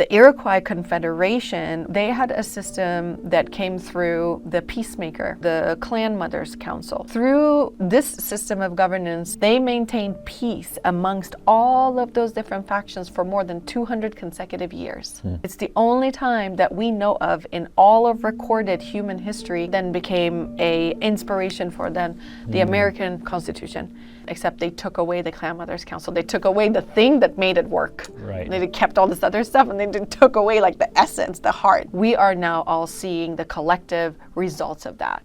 The Iroquois Confederation, they had a system that came through the peacemaker, the Clan Mothers Council. Through this system of governance, they maintained peace amongst all of those different factions for more than 200 consecutive years. It's the only time that we know of in all of recorded human history then became an inspiration for then the American Constitution. Except they took away the Clan Mothers Council. They took away the thing that made it work. Right. They kept all this other stuff and they took away like the essence, the heart. We are now all seeing the collective results of that.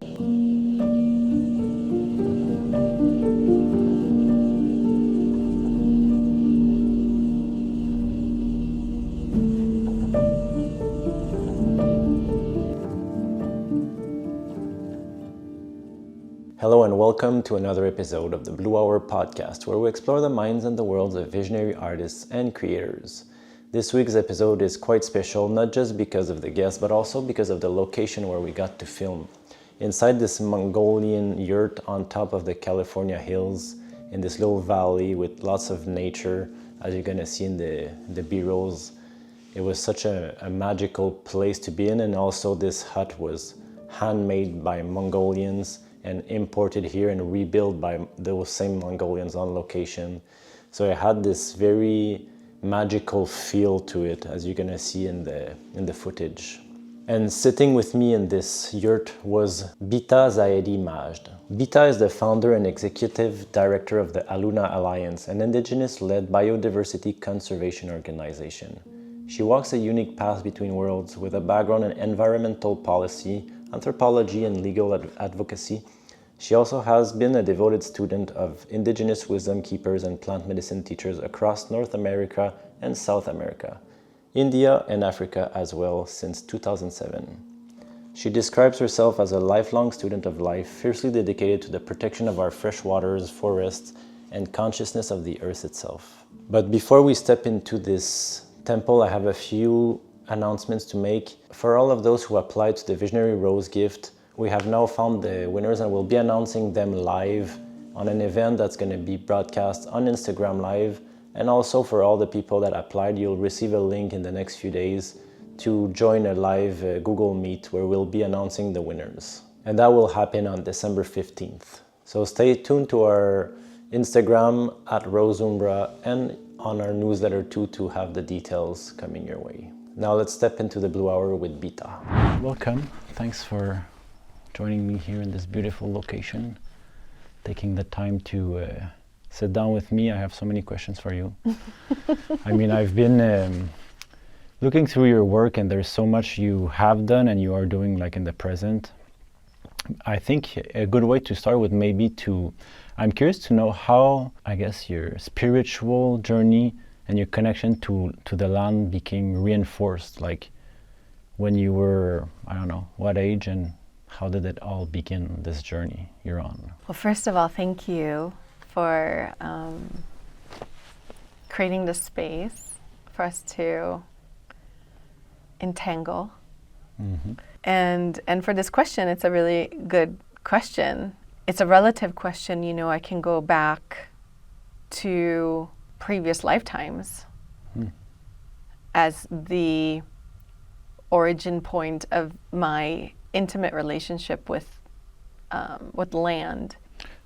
Hello and welcome to another episode of the Blue Hour podcast, where we explore the minds and the worlds of visionary artists and creators. This week's episode is quite special, not just because of the guests, but also because of the location where we got to film. Inside this Mongolian yurt on top of the California hills, in this little valley with lots of nature, as you're gonna see in the B-rolls. It was such a magical place to be in, and also this hut was handmade by Mongolians and imported here and rebuilt by those same Mongolians on location. So it had this very magical feel to it, as you're gonna see in the footage. And sitting with me in this yurt was Bita Zahedi Majd. Bita is the founder and executive director of the Aluna Alliance, an Indigenous-led biodiversity conservation organization. She walks a unique path between worlds with a background in environmental policy, anthropology, and legal advocacy. She also has been a devoted student of Indigenous wisdom keepers and plant medicine teachers across North America and South America, India and Africa as well since 2007. She describes herself as a lifelong student of life, fiercely dedicated to the protection of our fresh waters, forests, and consciousness of the earth itself. But before we step into this temple, I have a few announcements to make. For all of those who applied to the Visionary Rose gift, we have now found the winners and we'll be announcing them live on an event that's going to be broadcast on Instagram Live. And also for all the people that applied, you'll receive a link in the next few days to join a live Google Meet where we'll be announcing the winners. And that will happen on December 15th. So stay tuned to our Instagram at Roze Umbra and on our newsletter too to have the details coming your way. Now let's step into the Blue Hour with Bita. Welcome. Thanks for joining me here in this beautiful location, taking the time to sit down with me. I have so many questions for you. I mean, I've been looking through your work, and there's so much you have done and you are doing like in the present. I think a good way to start with I'm curious to know how, I guess, your spiritual journey and your connection to the land became reinforced, like when you were, I don't know, what age, and how did it all begin, this journey you're on? Well, first of all, thank you for creating this space for us to entangle. Mm-hmm. And for this question, it's a really good question. It's a relative question. You know, I can go back to previous lifetimes as the origin point of my intimate relationship with land.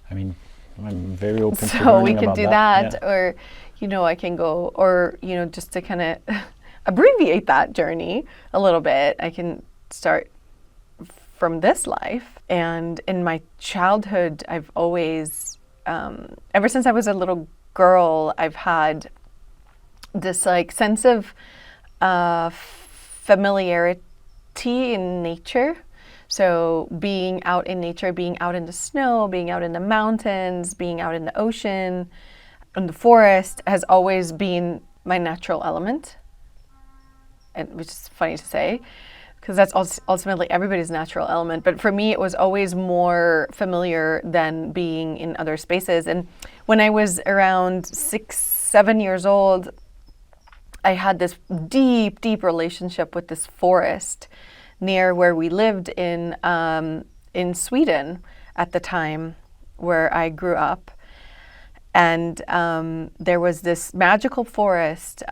I mean, I'm very open to learning So we could about do that, yeah. or, you know, I can go, or, you know, just to kind of abbreviate that journey a little bit, I can start from this life. And in my childhood, I've always, ever since I was a little girl, I've had this like sense of familiarity in nature. So being out in nature, being out in the snow, being out in the mountains, being out in the ocean, in the forest has always been my natural element. And which is funny to say, because that's ultimately everybody's natural element. But for me, it was always more familiar than being in other spaces. And when I was around 6-7 years old, I had this deep, deep relationship with this forest near where we lived in Sweden at the time where I grew up. And there was this magical forest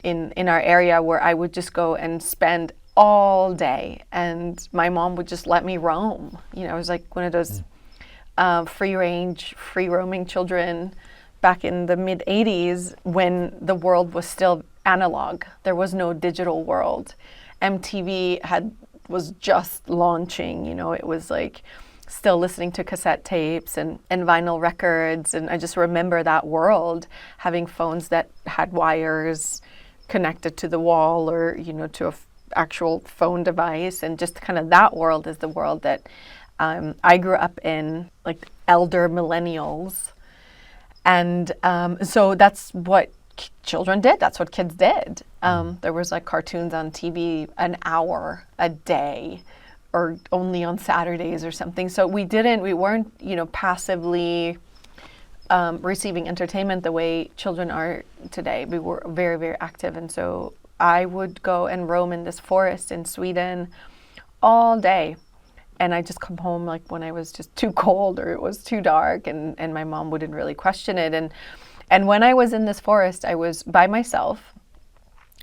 in our area where I would just go and spend all day, and my mom would just let me roam. I was like one of those free range, free roaming children back in the mid 80s when the world was still analog. There was no digital world. MTV was just launching, it was like still listening to cassette tapes and vinyl records. And I just remember that world, having phones that had wires connected to the wall or, to a actual phone device. And just kind of that world is the world that I grew up in, like elder millennials. And so that's what children did. That's what kids did. There was like cartoons on TV an hour a day or only on Saturdays or something. So we weren't, passively receiving entertainment the way children are today. We were very, very active. And so I would go and roam in this forest in Sweden all day. And I just come home like when I was just too cold or it was too dark, and my mom wouldn't really question it. And when I was in this forest, I was by myself,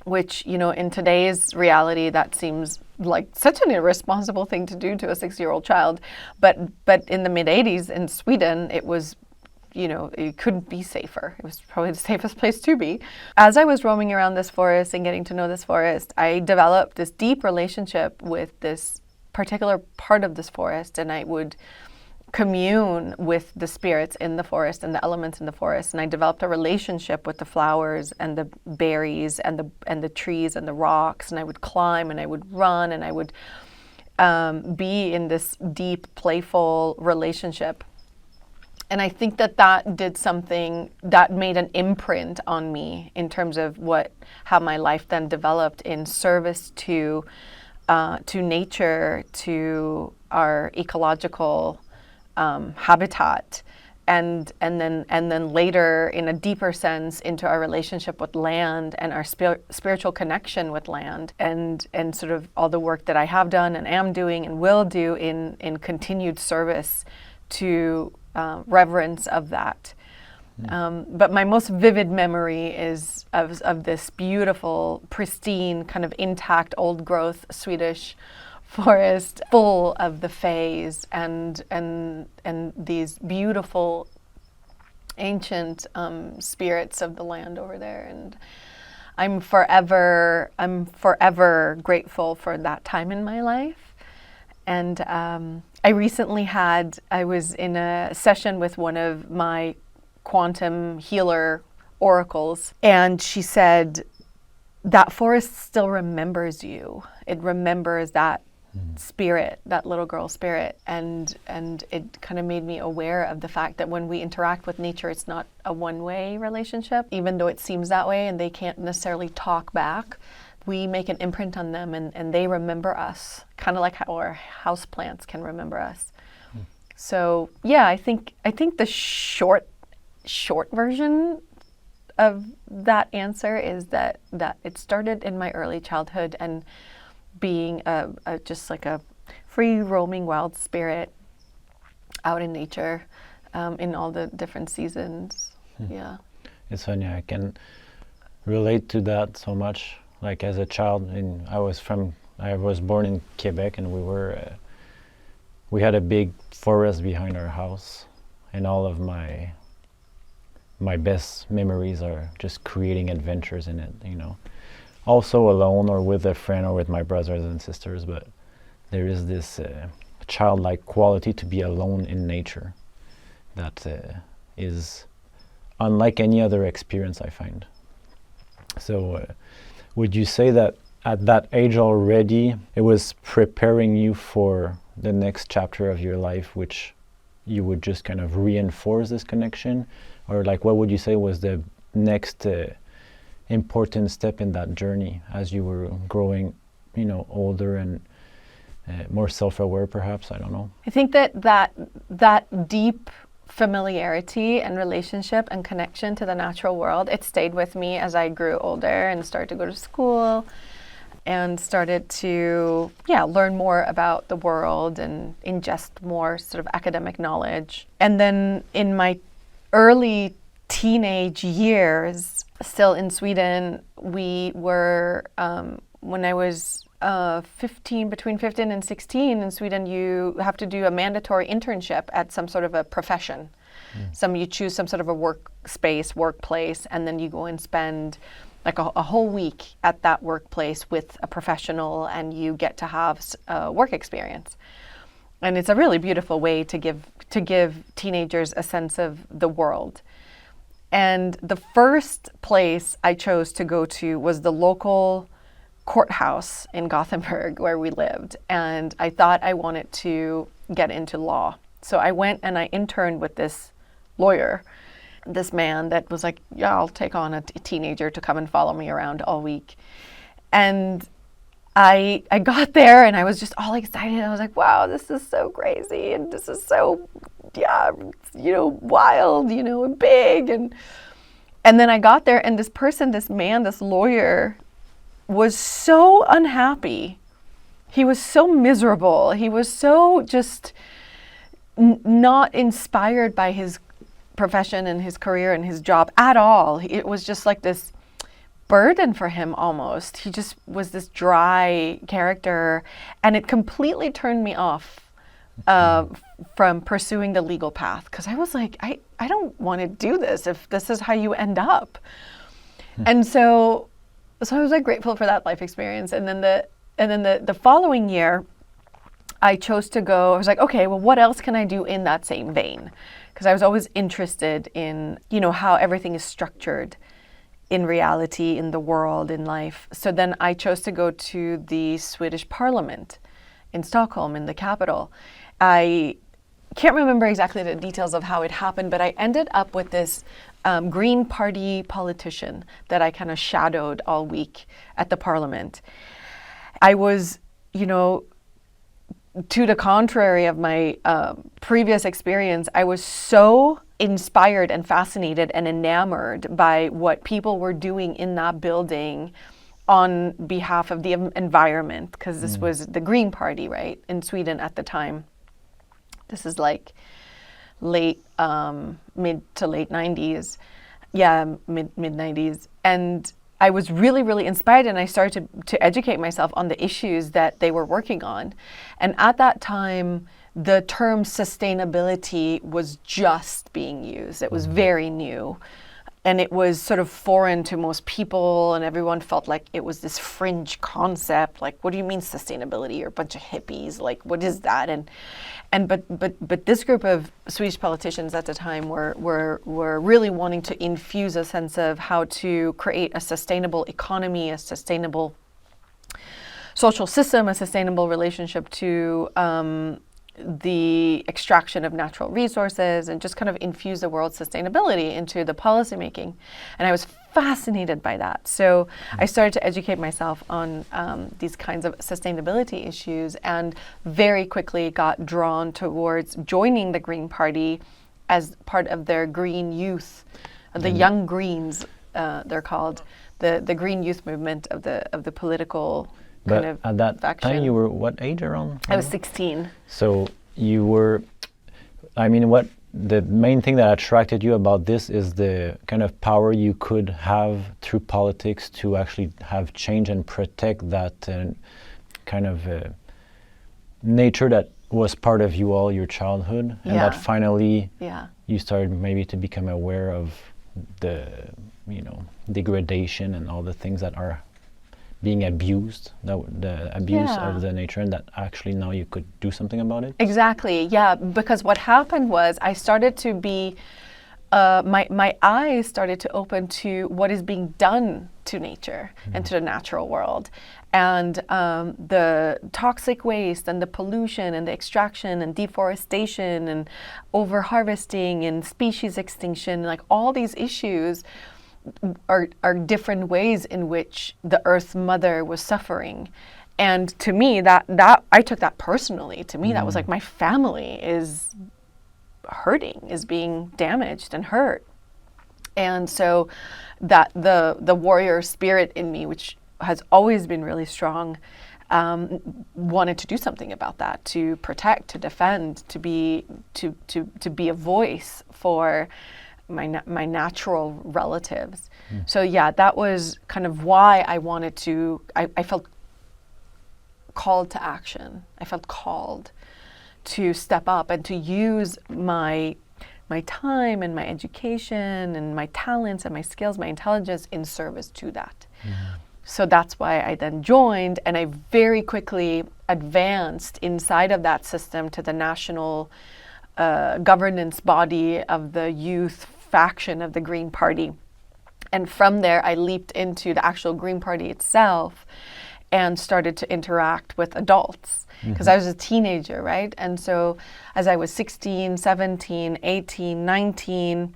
which, in today's reality, that seems like such an irresponsible thing to do to a 6-year-old child. But in the mid 80s in Sweden, it was, it couldn't be safer. It was probably the safest place to be. As I was roaming around this forest and getting to know this forest, I developed this deep relationship with this particular part of this forest, and I would commune with the spirits in the forest and the elements in the forest. And I developed a relationship with the flowers and the berries and the trees and the rocks. And I would climb and I would run and I would be in this deep, playful relationship. And I think that did something that made an imprint on me in terms of how my life then developed in service to nature, to our ecological habitat, and then later in a deeper sense into our relationship with land and our spiritual connection with land, and sort of all the work that I have done and am doing and will do in continued service to reverence of that. But my most vivid memory is of this beautiful, pristine, kind of intact, old growth Swedish forest full of the fays and these beautiful ancient spirits of the land over there. And I'm forever grateful for that time in my life. And I was in a session with one of my quantum healer oracles, and she said, that forest still remembers you. It remembers that spirit, that little girl spirit, and it kind of made me aware of the fact that when we interact with nature, it's not a one-way relationship, even though it seems that way, and they can't necessarily talk back. We make an imprint on them, and they remember us, kind of like how our house plants can remember us. So yeah, I think the short version of that answer is that it started in my early childhood, and being just like a free roaming wild spirit out in nature in all the different seasons. Yeah. It's funny, I can relate to that so much. Like as a child, I was born in Quebec, and we had a big forest behind our house, and all of my best memories are just creating adventures in it, Also alone or with a friend or with my brothers and sisters, but there is this childlike quality to be alone in nature that is unlike any other experience I find. So would you say that at that age already it was preparing you for the next chapter of your life, which you would just kind of reinforce this connection? Or like, what would you say was the next important step in that journey as you were growing, older and more self-aware, perhaps? I don't know. I think that deep familiarity and relationship and connection to the natural world, it stayed with me as I grew older and started to go to school and started to learn more about the world and ingest more sort of academic knowledge. And then in my early teenage years, still in Sweden, we were, when I was 15, between 15 and 16 in Sweden, you have to do a mandatory internship at some sort of a profession. You choose some sort of a workplace, and then you go and spend like a whole week at that workplace with a professional, and you get to have work experience. And it's a really beautiful way to give teenagers a sense of the world. And the first place I chose to go to was the local courthouse in Gothenburg where we lived. And I thought I wanted to get into law. So I went and I interned with this lawyer, this man that was like, yeah, I'll take on a teenager to come and follow me around all week. And I got there and I was just all excited. I was like, wow, this is so crazy. And this is so, wild, and big. And then I got there and this man, this lawyer was so unhappy. He was so miserable. He was so just not inspired by his profession and his career and his job at all. It was just like this burden for him almost. He just was this dry character, and it completely turned me off from pursuing the legal path, because I was like, I don't want to do this if this is how you end up. And so I was like grateful for that life experience. And then the following year, I chose to go. I was like, okay, well, what else can I do in that same vein? Because I was always interested in, how everything is structured in reality, in the world, in life. So then I chose to go to the Swedish Parliament in Stockholm, in the capital. I can't remember exactly the details of how it happened, but I ended up with this Green Party politician that I kind of shadowed all week at the Parliament. I was, to the contrary of my previous experience, I was so inspired and fascinated and enamored by what people were doing in that building on behalf of the environment, because this was the Green Party, right, in Sweden at the time. This is like mid to late 90s. Yeah, mid 90s. And I was really, really inspired, and I started to educate myself on the issues that they were working on. And at that time, the term sustainability was just being used. It was very new. And it was sort of foreign to most people, and everyone felt like it was this fringe concept. Like, what do you mean sustainability? You're a bunch of hippies. Like, what is that? But this group of Swedish politicians at the time were really wanting to infuse a sense of how to create a sustainable economy, a sustainable social system, a sustainable relationship to the extraction of natural resources, and just kind of infuse the world's sustainability into the policymaking. And I was fascinated by that. So I started to educate myself on these kinds of sustainability issues, and very quickly got drawn towards joining the Green Party as part of their Green Youth, the Young Greens, they're called, the Green Youth movement of the political kind of at that faction. time, you were what age around? I was 16. So you were, what the main thing that attracted you about this is the kind of power you could have through politics to actually have change and protect that kind of nature that was part of you all your childhood, and that finally you started maybe to become aware of the degradation and all the things that are being abused, the abuse of the nature, and that actually now you could do something about it? Exactly, yeah, because what happened was I started to be, my eyes started to open to what is being done to nature and to the natural world. And the toxic waste and the pollution and the extraction and deforestation and over-harvesting and species extinction, like all these issues are different ways in which the Earth Mother was suffering. And to me, that I took that personally. To me, that was like, my family is hurting, is being damaged and hurt. And so that the warrior spirit in me, which has always been really strong, wanted to do something about that, to protect, to defend, to be a voice for my natural relatives. So yeah, that was kind of why I wanted to. I felt called to action. I felt called to step up and to use my time and my education and my talents and my skills, my intelligence in service to that. So that's why I then joined, and I very quickly advanced inside of that system to the national governance body of the youth faction of the Green Party. And from there, I leaped into the actual Green Party itself and started to interact with adults because I was a teenager, right? And so as I was 16, 17, 18, 19,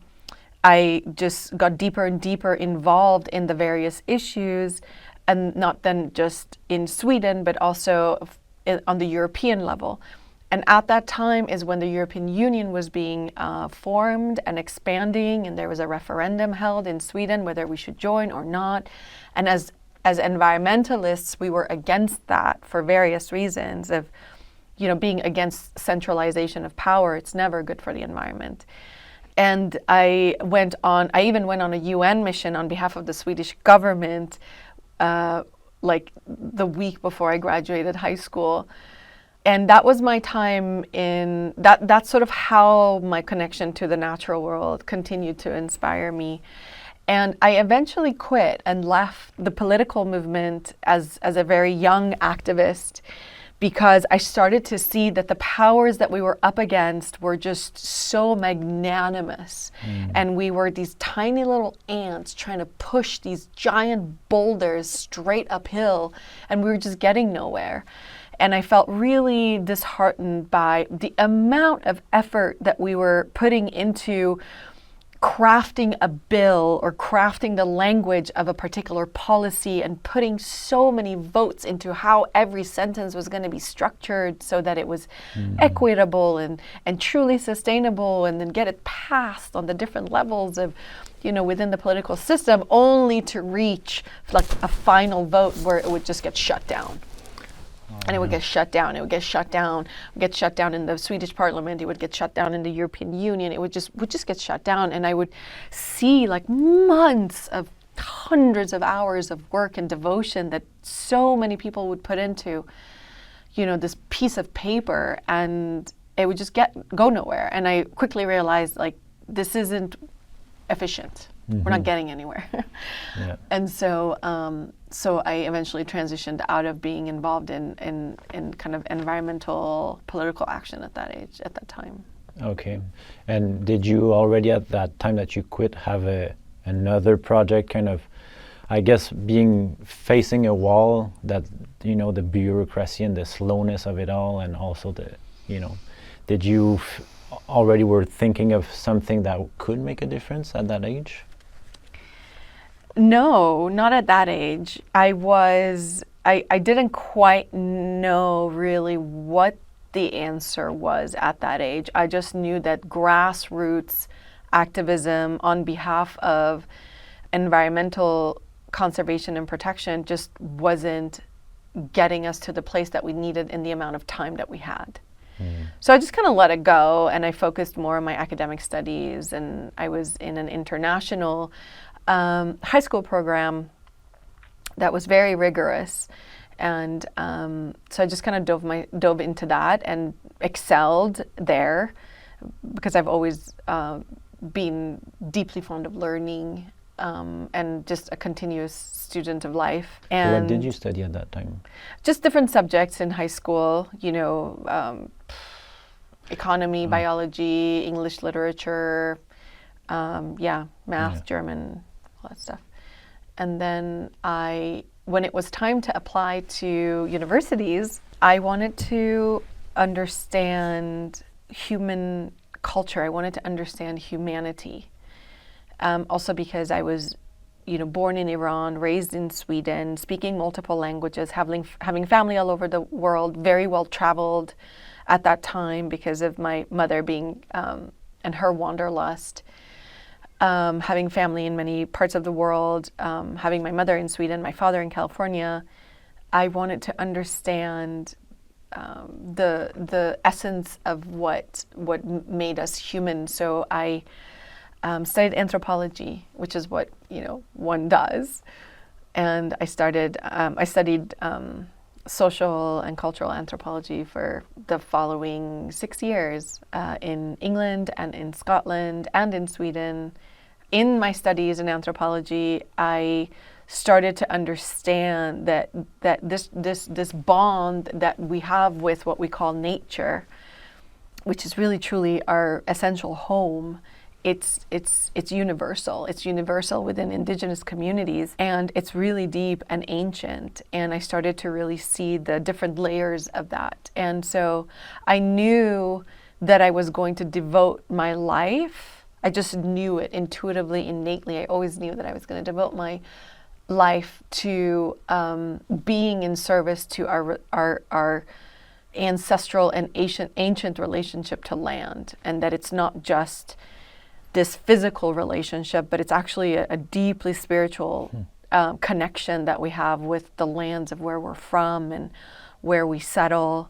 I just got deeper and deeper involved in the various issues, and not then just in Sweden, but also on the European level. And at that time is when the European Union was being formed and expanding, and there was a referendum held in Sweden whether we should join or not. And as environmentalists, we were against that for various reasons of, being against centralization of power. It's never good for the environment. And I even went on a UN mission on behalf of the Swedish government, like the week before I graduated high school. And that was my time in that. That's sort of how my connection to the natural world continued to inspire me. And I eventually quit and left the political movement as a very young activist, because I started to see that the powers that we were up against were just so magnanimous. And we were these tiny little ants trying to push these giant boulders straight uphill, and we were just getting nowhere. And I felt really disheartened by the amount of effort that we were putting into crafting a bill or crafting the language of a particular policy, and putting so many votes into how every sentence was going to be structured so that it was equitable and truly sustainable, and then get it passed on the different levels of, within the political system, only to reach like a final vote where it would just get shut down. And it would get shut down. It would get shut down. Get shut down in the Swedish Parliament. It would get shut down in the European Union. It would just get shut down. And I would see like months of hundreds of hours of work and devotion that so many people would put into, this piece of paper, and it would just go nowhere. And I quickly realized, like, this isn't efficient. We're not getting anywhere. And so I eventually transitioned out of being involved in kind of environmental political action at that time. Okay. And did you already at that time that you quit have another project, kind of, I guess, facing a wall that, the bureaucracy and the slowness of it all, and also did you already were thinking of something that could make a difference at that age? No, not at that age. I didn't quite know really what the answer was at that age. I just knew that grassroots activism on behalf of environmental conservation and protection just wasn't getting us to the place that we needed in the amount of time that we had. So I just kind of let it go, and I focused more on my academic studies, and I was in an international high school program that was very rigorous, and so I just kind of dove into that and excelled there, because I've always been deeply fond of learning and just a continuous student of life. And so what did you study at that time? Just different subjects in high school, economy, biology, English literature, math, German, all that stuff. And then when it was time to apply to universities, I wanted to understand human culture. I wanted to understand humanity. Also because I was, born in Iran, raised in Sweden, speaking multiple languages, having family all over the world, very well traveled at that time because of my mother being and her wanderlust. Having family in many parts of the world, having my mother in Sweden, my father in California, I wanted to understand the essence of what made us human. So I studied anthropology, which is what one does, and I studied social and cultural anthropology for the following 6 years in England and in Scotland and in Sweden. In my studies in anthropology, I started to understand that this bond that we have with what we call nature, which is really truly our essential home, it's universal. It's universal within Indigenous communities, and it's really deep and ancient. And I started to really see the different layers of that. And so I knew that I was going to devote my life. I just knew it intuitively, innately. I always knew that I was going to devote my life to being in service to our ancestral and ancient relationship to land, and that it's not just this physical relationship, but it's actually a deeply spiritual connection that we have with the lands of where we're from and where we settle,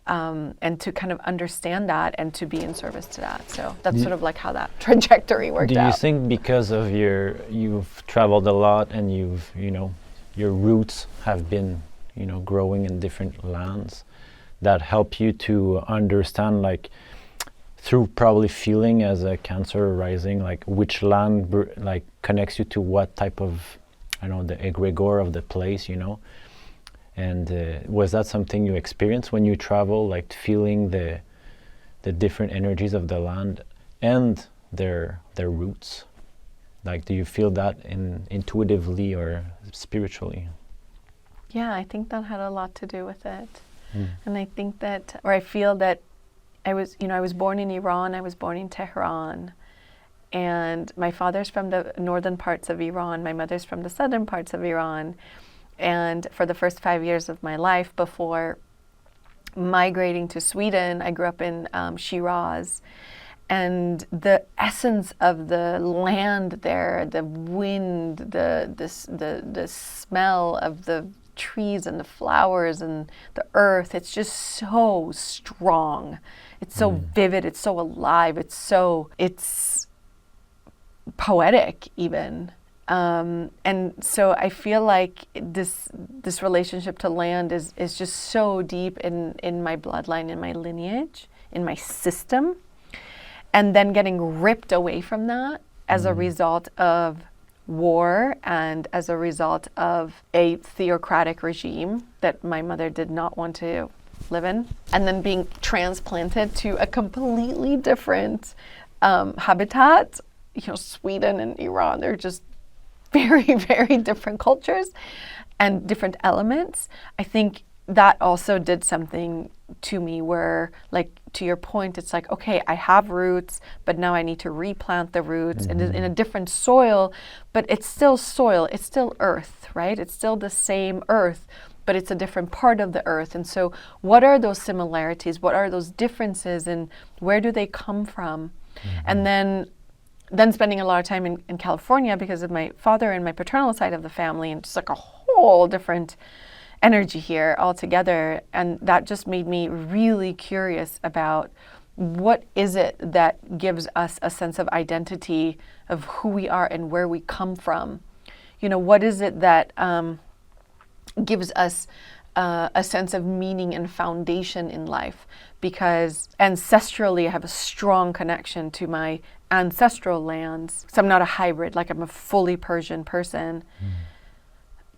and to kind of understand that and to be in service to that. So that's sort of like how that trajectory worked out. Do you think because of you've traveled a lot and your roots have been, growing in different lands, that help you to understand, like, through probably feeling as a Cancer rising, like which land connects you to what type of, the egregore of the place, and was that something you experienced when you travel, like feeling the different energies of the land and their roots? Like, do you feel that intuitively or spiritually? Yeah, I think that had a lot to do with it. And I think that, or I feel that I was born in Iran, I was born in Tehran, and my father's from the northern parts of Iran, my mother's from the southern parts of Iran. And for the first 5 years of my life before migrating to Sweden, I grew up in Shiraz. And the essence of the land there, the wind, the smell of the trees and the flowers and the earth, it's just so strong. It's so vivid, it's so alive, it's poetic even. And so I feel like this relationship to land is just so deep in my bloodline, in my lineage, in my system. And then getting ripped away from that as a result of war and as a result of a theocratic regime that my mother did not want to live in, and then being transplanted to a completely different habitat. Sweden and Iran, they're just very, very different cultures and different elements. I think that also did something to me where, like, to your point, it's like, okay, I have roots, but now I need to replant the roots in a different soil, but it's still soil, it's still earth, right? It's still the same earth, but it's a different part of the earth. And so what are those similarities? What are those differences, and where do they come from? And then spending a lot of time in California because of my father and my paternal side of the family, and just like a whole different energy here altogether. And that just made me really curious about what is it that gives us a sense of identity of who we are and where we come from. What is it that gives us a sense of meaning and foundation in life? Because ancestrally, I have a strong connection to my ancestral lands. So I'm not a hybrid, like I'm a fully Persian person.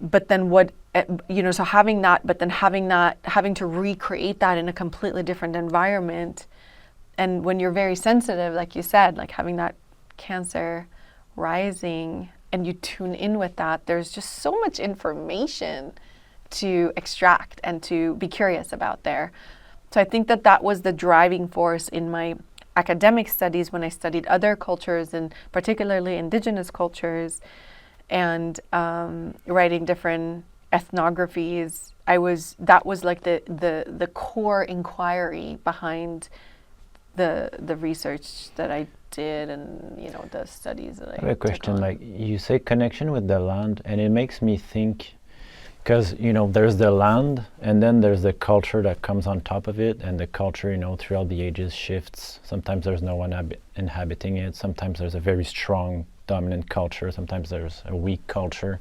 But then so having that, but then having to recreate that in a completely different environment. And when you're very sensitive, like you said, like having that Cancer rising and you tune in with that, there's just so much information to extract and to be curious about there. So I think that was the driving force in my academic studies when I studied other cultures, and particularly Indigenous cultures, and writing different ethnographies. That was like the core inquiry behind the research that I did, and the studies that I have a question. Like, you say connection with the land, and it makes me think, Because, there's the land, and then there's the culture that comes on top of it, and the culture, throughout the ages shifts. Sometimes there's no one inhabiting it. Sometimes there's a very strong, dominant culture. Sometimes there's a weak culture.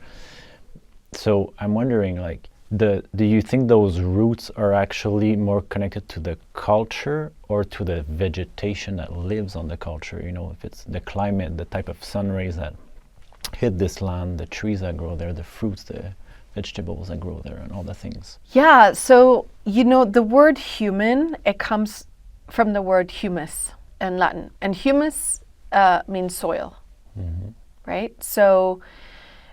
So I'm wondering, do you think those roots are actually more connected to the culture or to the vegetation that lives on the culture? If it's the climate, the type of sun rays that hit this land, the trees that grow there, the fruits, the vegetables that grow there, and all the things. Yeah, so the word human, it comes from the word humus in Latin, and humus means soil, right? So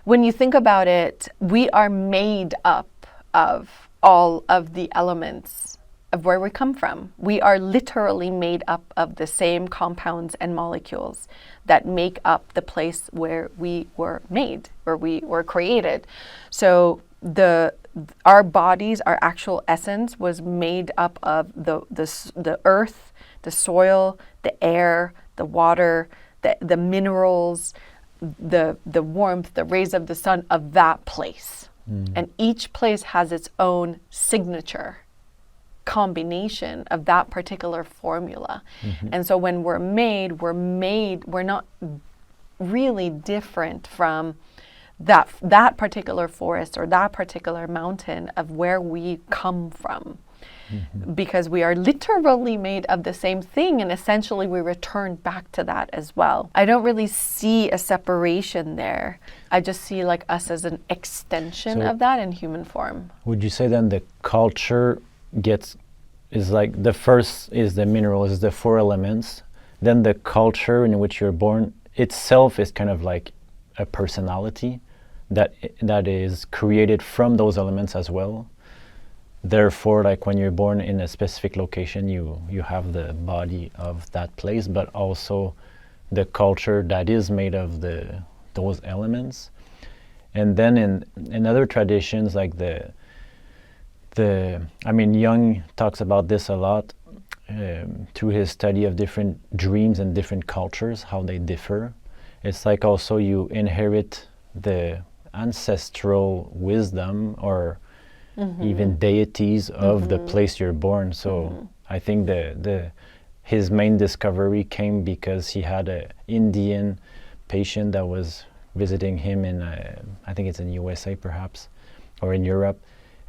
when you think about it, we are made up of all of the elements of where we come from. We are literally made up of the same compounds and molecules that make up the place where we were made, where we were created. So our bodies, our actual essence was made up of the earth, the soil, the air, the water, the minerals, the warmth, the rays of the sun of that place. And each place has its own signature combination of that particular formula. And so when we're not really different from that particular forest or that particular mountain of where we come from. Because we are literally made of the same thing, and essentially we return back to that as well. I don't really see a separation there. I just see us as an extension of that in human form. Would you say then the culture is like the first is the minerals, is the 4 elements, then the culture in which you're born itself is kind of like a personality that is created from those elements as well? Therefore, when you're born in a specific location, you have the body of that place, but also the culture that is made of those elements. And then in other traditions, like Jung talks about this a lot through his study of different dreams and different cultures, how they differ. It's like also you inherit the ancestral wisdom or even deities of the place you're born. So I think his main discovery came because he had an Indian patient that was visiting him in I think it's in USA perhaps, or in Europe,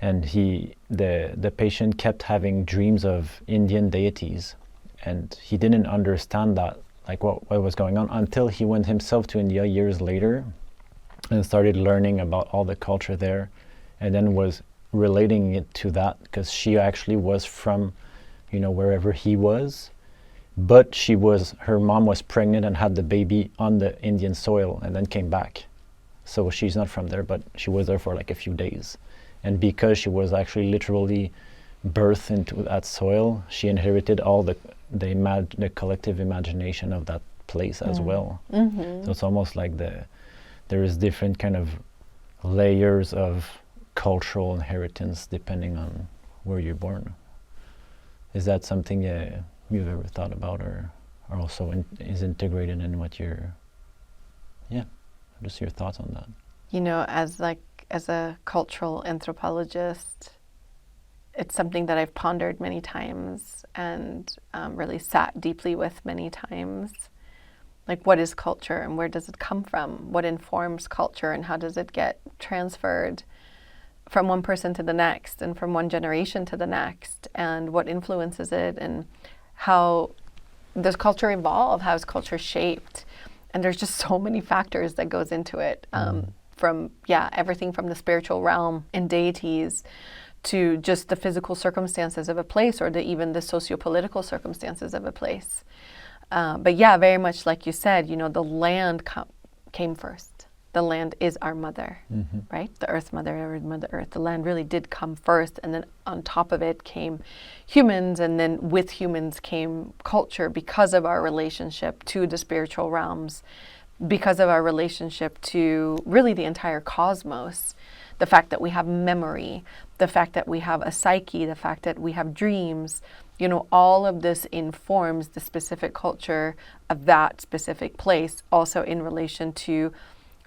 and the patient kept having dreams of Indian deities, and he didn't understand that, what was going on, until he went himself to India years later and started learning about all the culture there, and then was relating it to that, because she actually was from wherever he was, but her mom was pregnant and had the baby on the Indian soil and then came back. So she's not from there, but she was there for a few days, and because she was actually literally birthed into that soil, she inherited all the collective imagination of that place as well. So it's almost like there is different kind of layers of cultural inheritance depending on where you're born. Is that something you've ever thought about, or also is integrated in what just your thoughts on that? As a cultural anthropologist, it's something that I've pondered many times and really sat deeply with many times. What is culture and where does it come from? What informs culture and how does it get transferred from one person to the next and from one generation to the next, and what influences it, and how does culture evolve? How is culture shaped? And there's just so many factors that goes into it, from everything from the spiritual realm and deities to just the physical circumstances of a place, or even the socio-political circumstances of a place. But very much like you said, the land came first. The land is our mother, right? The earth mother, or Mother Earth. The land really did come first, and then on top of it came humans, and then with humans came culture, because of our relationship to the spiritual realms, because of our relationship to really the entire cosmos. The fact that we have memory, the fact that we have a psyche, the fact that we have dreams, all of this informs the specific culture of that specific place, also in relation to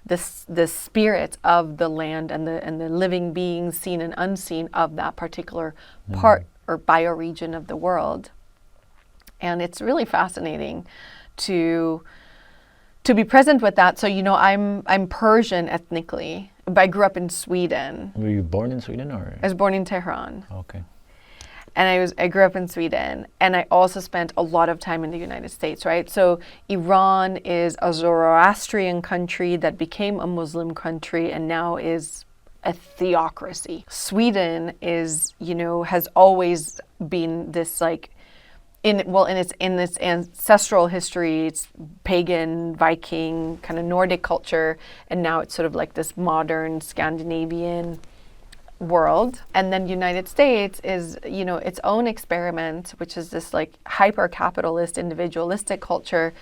the spirit of the land and the living beings, seen and unseen, of that particular part or bioregion of the world. And it's really fascinating to be present with that. So, I'm Persian ethnically, but I grew up in Sweden. Were you born in Sweden or? I was born in Tehran. Okay. And I grew up in Sweden, and I also spent a lot of time in the United States, right? So Iran is a Zoroastrian country that became a Muslim country and now is a theocracy. Sweden is, has always been this in its ancestral history, it's pagan, Viking, kind of Nordic culture, and now it's sort of like this modern Scandinavian world. And then United States is, its own experiment, which is this hyper-capitalist, individualistic culture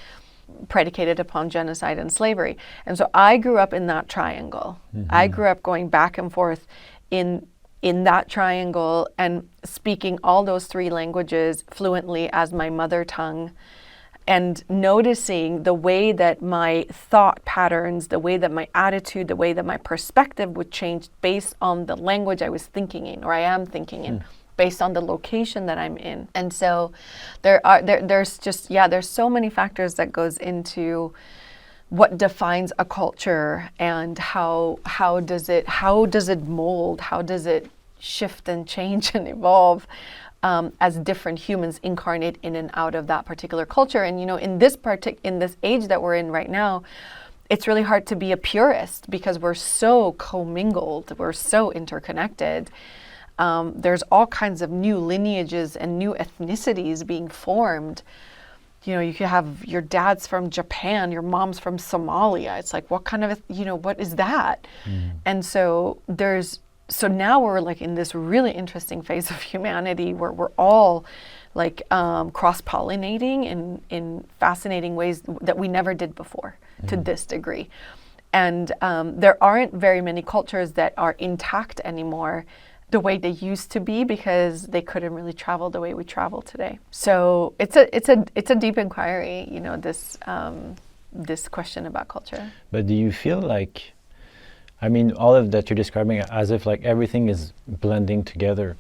predicated upon genocide and slavery. And so I grew up in that triangle. I grew up going back and forth in that triangle and speaking all those three languages fluently as my mother tongue, and noticing the way that my thought patterns, the way that my attitude, the way that my perspective would change based on the language I was thinking in, or I am thinking in, based on the location that I'm in. And so there's so many factors that goes into what defines a culture, and how does it mold, how does it shift and change and evolve as different humans incarnate in and out of that particular culture. And in this age that we're in right now, it's really hard to be a purist because we're so commingled, we're so interconnected. There's all kinds of new lineages and new ethnicities being formed. You could have your dad's from Japan, your mom's from Somalia. It's like, what kind of, what is that? And so so now we're in this really interesting phase of humanity where we're all cross-pollinating in fascinating ways that we never did before to this degree. And there aren't very many cultures that are intact anymore the way they used to be because they couldn't really travel the way we travel today. So it's a deep inquiry, this question about culture. But do you feel all of that you're describing as if everything is blending together?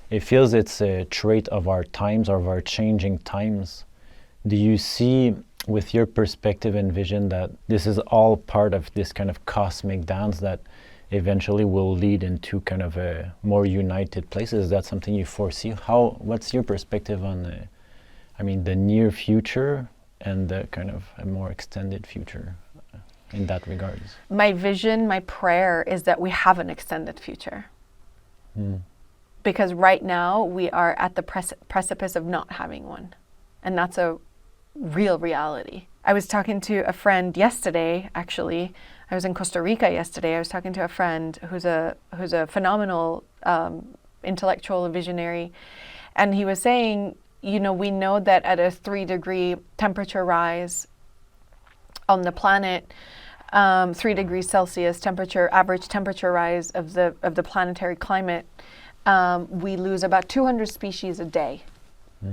It feels it's a trait of our times, of our changing times. Do you see, with your perspective and vision, that this is all part of this kind of cosmic dance that eventually will lead into kind of a more united place? Is that something you foresee? What's your perspective on the near future and the kind of a more extended future in that regards? My vision, my prayer is that we have an extended future. Because right now we are at the precipice of not having one. And that's a real reality. I was talking to a friend yesterday, actually. I was in Costa Rica yesterday. I was talking to a friend who's a phenomenal intellectual visionary. And he was saying, we know that at a 3-degree temperature rise on the planet, 3 degrees Celsius average temperature rise of the planetary climate, we lose about 200 species a day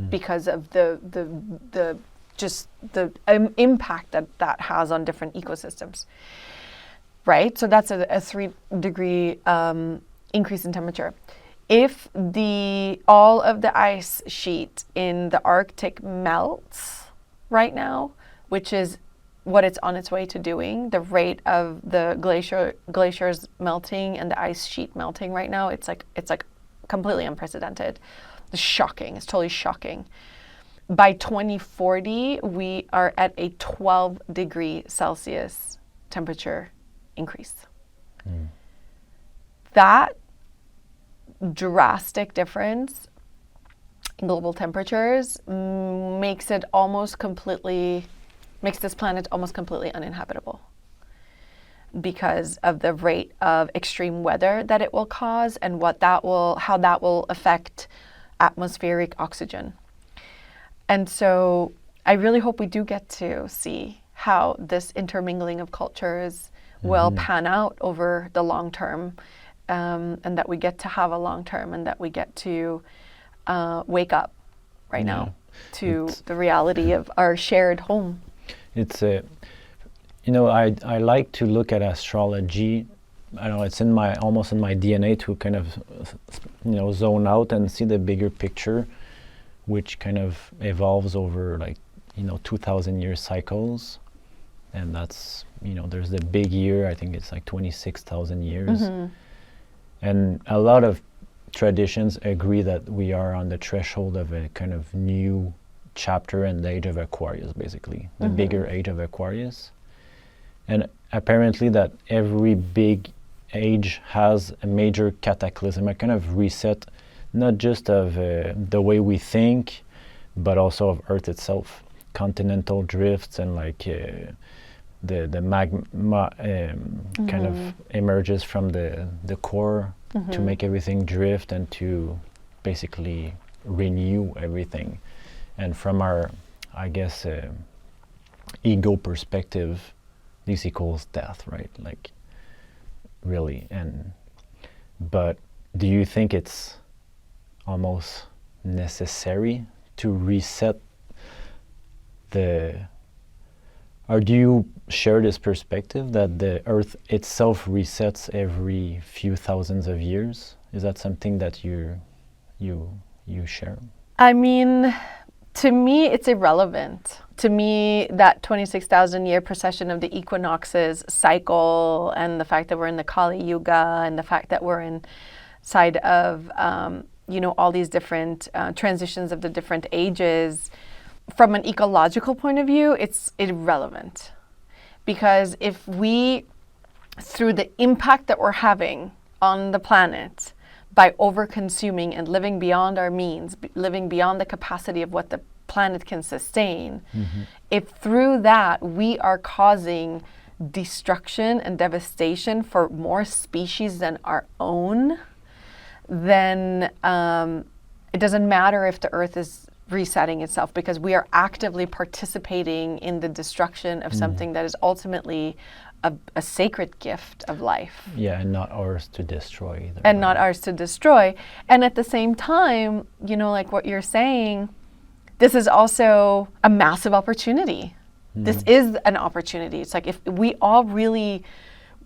because of the impact that has on different ecosystems. Right? So that's a 3-degree increase in temperature. If all of the ice sheet in the Arctic melts right now, which is what it's on its way to doing, the rate of the glaciers melting and the ice sheet melting right now, it's completely unprecedented. It's shocking. It's totally shocking. By 2040, we are at a 12-degree Celsius temperature increase. That drastic difference in global temperatures makes this planet almost completely uninhabitable because of the rate of extreme weather that it will cause and how that will affect atmospheric oxygen. And so I really hope we do get to see how this intermingling of cultures will pan out over the long term, and that we get to have a long term, and that we get to wake up right now to the reality of our shared home. It's I like to look at astrology. I don't know, it's almost in my DNA to kind of zone out and see the bigger picture, which kind of evolves over 2,000 year cycles. And that's, there's the big year, I think it's like 26,000 years. Mm-hmm. And a lot of traditions agree that we are on the threshold of a kind of new chapter in the age of Aquarius, basically, the bigger age of Aquarius. And apparently that every big age has a major cataclysm, a kind of reset, not just of the way we think, but also of Earth itself. Continental drifts and the magma kind of emerges from the core to make everything drift and to basically renew everything. And from our, I guess, ego perspective, this equals death, right? Like, really. But do you think it's almost necessary to reset or do you share this perspective that the Earth itself resets every few thousands of years? Is that something that you share? I mean, to me, it's irrelevant. To me, that 26,000 year precession of the equinoxes cycle and the fact that we're in the Kali Yuga and the fact that we're inside of, all these different transitions of the different ages, from an ecological point of view, it's irrelevant. Because if we, through the impact that we're having on the planet, by over-consuming and living beyond our means, living beyond the capacity of what the planet can sustain, if through that we are causing destruction and devastation for more species than our own, then it doesn't matter if the Earth is resetting itself, because we are actively participating in the destruction of something that is ultimately a sacred gift of life. Yeah, and not ours to destroy either. And not ours to destroy. And at the same time, like what you're saying, this is also a massive opportunity. This is an opportunity. It's like if we all really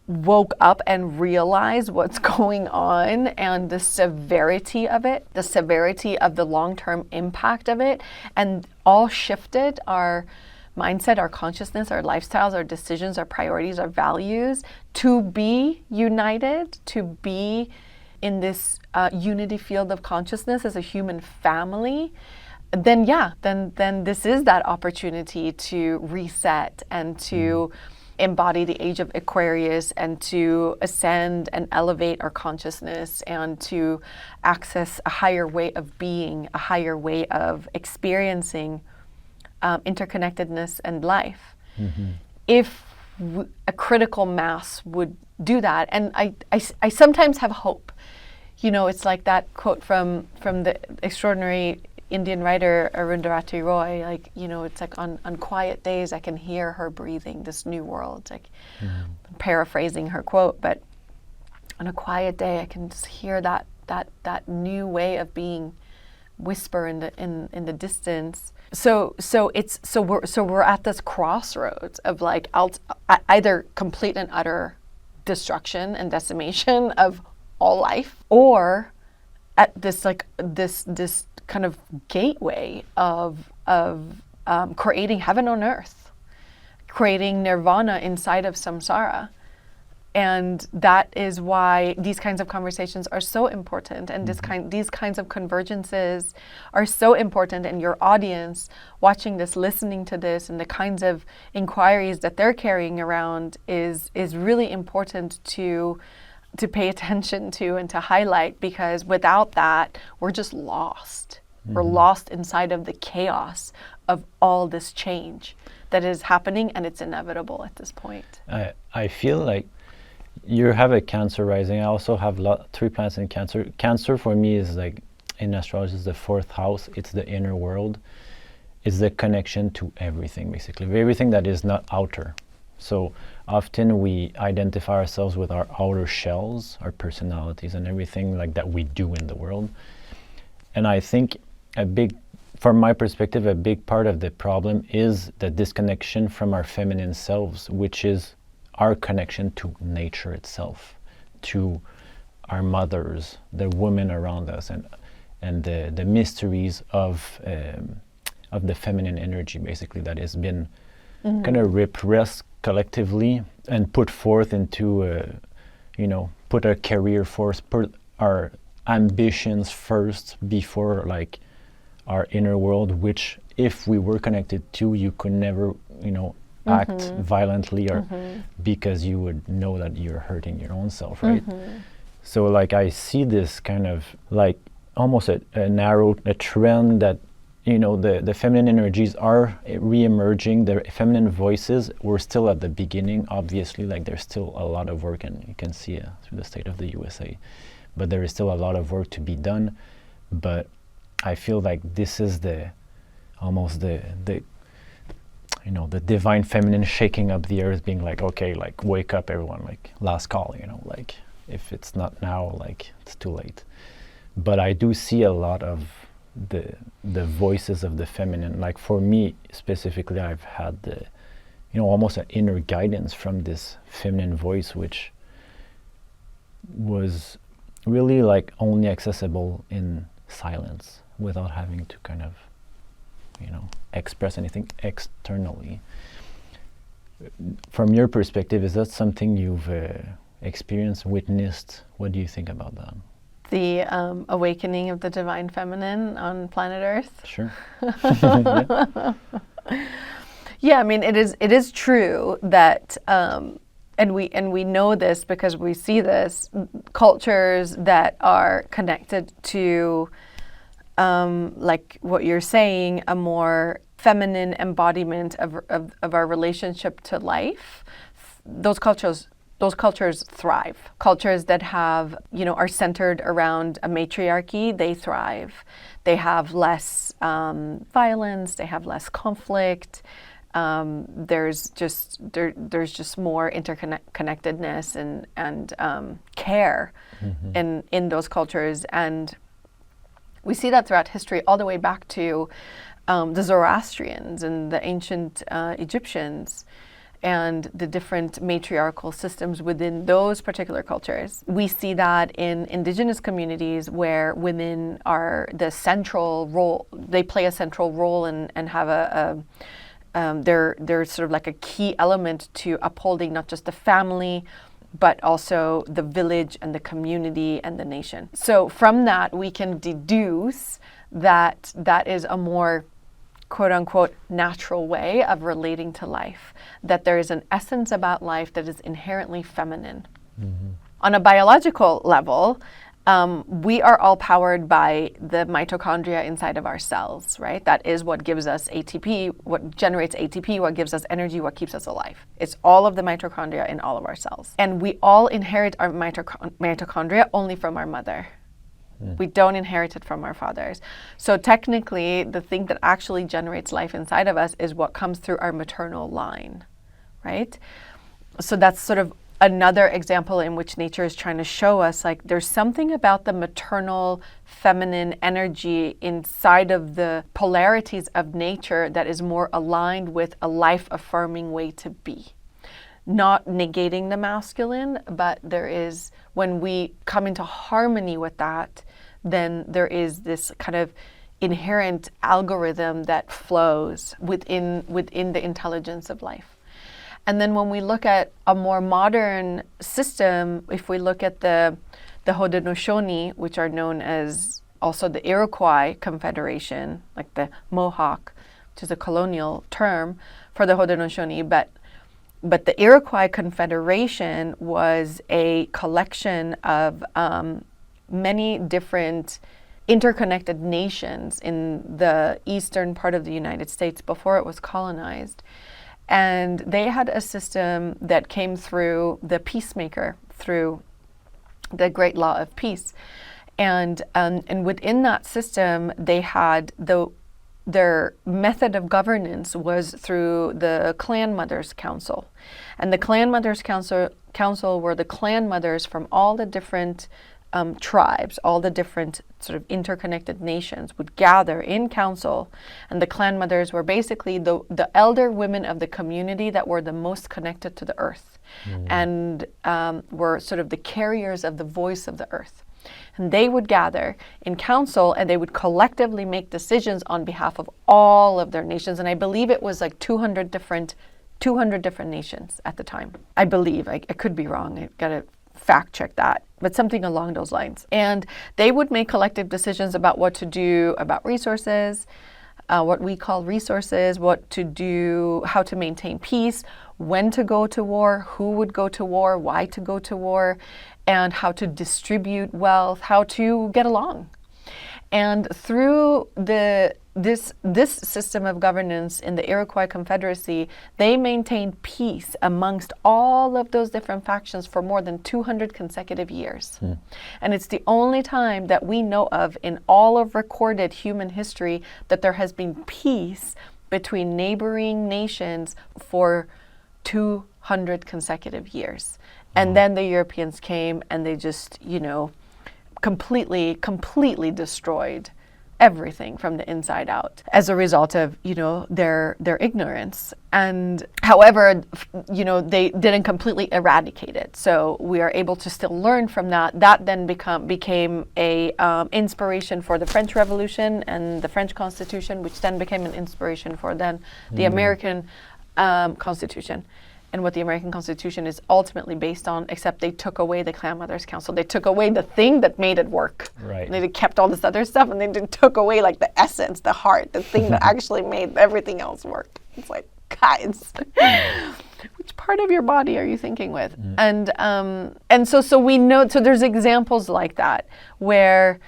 woke up and realized what's going on and the severity of it, the severity of the long-term impact of it, and all shifted our mindset, our consciousness, our lifestyles, our decisions, our priorities, our values to be united, to be in this unity field of consciousness as a human family, then this is that opportunity to reset and to embody the age of Aquarius and to ascend and elevate our consciousness and to access a higher way of being, a higher way of experiencing interconnectedness and life. If a critical mass would do that, and I sometimes have hope. It's like that quote from the extraordinary Indian writer Arundhati Roy, it's like on quiet days I can hear her breathing this new world. I'm paraphrasing her quote, but on a quiet day I can just hear that new way of being whisper in the distance. So we're at this crossroads of either complete and utter destruction and decimation of all life, or at this kind of gateway of creating heaven on earth, creating nirvana inside of samsara. And that is why these kinds of conversations are so important, and these kinds of convergences are so important. And your audience watching this, listening to this, and the kinds of inquiries that they're carrying around is really important to pay attention to and to highlight, because without that, we're just lost. We're lost inside of the chaos of all this change that is happening, and it's inevitable at this point. I feel like you have a Cancer rising. I also have 3 planets in Cancer. Cancer for me is in astrology is the 4th house. It's the inner world. It's the connection to everything, basically. Everything that is not outer. So often we identify ourselves with our outer shells, our personalities, and everything that we do in the world. And I think a big from my perspective, a big part of the problem is the disconnection from our feminine selves, which is our connection to nature itself, to our mothers, the women around us, and the mysteries of the feminine energy, basically, that has been kind of repressed collectively and put forth into, put our career first, put our ambitions first before like our inner world, which if we were connected to, you could never, act violently or because you would know that you're hurting your own self, right? So like I see this kind of like almost a trend that, the feminine energies are re-emerging, the feminine voices. We're still at the beginning, obviously, like there's still a lot of work, and you can see it through the state of the USA, but there is still a lot of work to be done. But I feel like this is almost the divine feminine shaking up the earth, being like, okay, like wake up everyone, like last call, like if it's not now, like it's too late. But I do see a lot of the voices of the feminine. Like for me specifically, I've had almost an inner guidance from this feminine voice, which was really like only accessible in silence without having to kind of express anything externally. From your perspective, is that something you've experienced, witnessed? What do you think about that? The awakening of the divine feminine on planet Earth. Sure. Yeah, I mean, it is true that, and we know this because we see this, cultures that are connected to, like what you're saying, a more feminine embodiment of our relationship to life. Those cultures thrive. Cultures that have, are centered around a matriarchy, they thrive. They have less violence, they have less conflict. There's just more interconnectedness and care in those cultures. And we see that throughout history, all the way back to the Zoroastrians and the ancient Egyptians, and the different matriarchal systems within those particular cultures. We see that in Indigenous communities where women are the central role, they play a central role and have they're sort of like a key element to upholding not just the family, but also the village and the community and the nation. So from that, we can deduce that that is a more quote unquote natural way of relating to life, that there is an essence about life that is inherently feminine. On a biological level, we are all powered by the mitochondria inside of our cells, right? That is what gives us ATP, what generates ATP, what gives us energy, what keeps us alive. It's all of the mitochondria in all of our cells. And we all inherit our mitochondria only from our mother. We don't inherit it from our fathers. So technically, the thing that actually generates life inside of us is what comes through our maternal line, right? So that's sort of another example in which nature is trying to show us, like, there's something about the maternal feminine energy inside of the polarities of nature that is more aligned with a life-affirming way to be. Not negating the masculine, but there is, when we come into harmony with that, then there is this kind of inherent algorithm that flows within the intelligence of life. And then when we look at a more modern system, if we look at the Haudenosaunee, which are known as also the Iroquois Confederation, like the Mohawk, which is a colonial term for the Haudenosaunee, but the Iroquois Confederation was a collection of many different interconnected nations in the eastern part of the United States before it was colonized. And they had a system that came through the peacemaker, through the Great Law of Peace. And within that system, they had their method of governance was through the Clan Mothers Council. And the Clan Mothers Council were the clan mothers from all the different tribes, all the different sort of interconnected nations would gather in council, and the clan mothers were basically the elder women of the community that were the most connected to the earth, and were sort of the carriers of the voice of the earth. And they would gather in council, and they would collectively make decisions on behalf of all of their nations. And I believe it was like 200 different nations at the time. I believe. I could be wrong. I've got to fact check that, but something along those lines. And they would make collective decisions about what to do about resources, what we call resources, what to do, how to maintain peace, when to go to war, who would go to war, why to go to war, and how to distribute wealth, how to get along. And through this system of governance in the Iroquois Confederacy, they maintained peace amongst all of those different factions for more than 200 consecutive years. And it's the only time that we know of in all of recorded human history that there has been peace between neighboring nations for 200 consecutive years. And then the Europeans came, and they just, completely destroyed everything from the inside out as a result of, their ignorance. And however, they didn't completely eradicate it. So we are able to still learn from that. That then became a inspiration for the French Revolution and the French Constitution, which then became an inspiration for then the American Constitution. And what the American Constitution is ultimately based on, except they took away the Clan Mothers Council. They took away the thing that made it work. Right. And they kept all this other stuff, and they took away like the essence, the heart, the thing that actually made everything else work. It's like, guys, which part of your body are you thinking with? And so we know, so there's examples like that where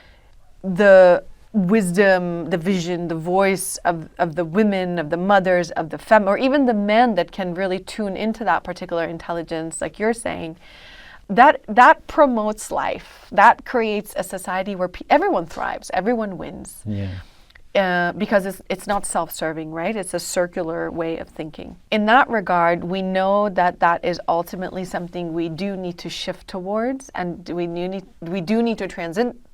the wisdom, the vision, the voice of the women, of the mothers, of the or even the men that can really tune into that particular intelligence, like you're saying, that promotes life. That creates a society where everyone thrives, everyone wins. Because it's not self-serving, right? It's a circular way of thinking. In that regard, we know that is ultimately something we do need to shift towards, and we do need to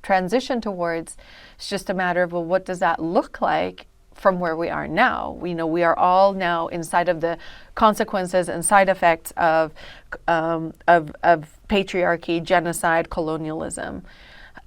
transition towards. It's just a matter of, well, what does that look like from where we are now? We know we are all now inside of the consequences and side effects of patriarchy, genocide, colonialism,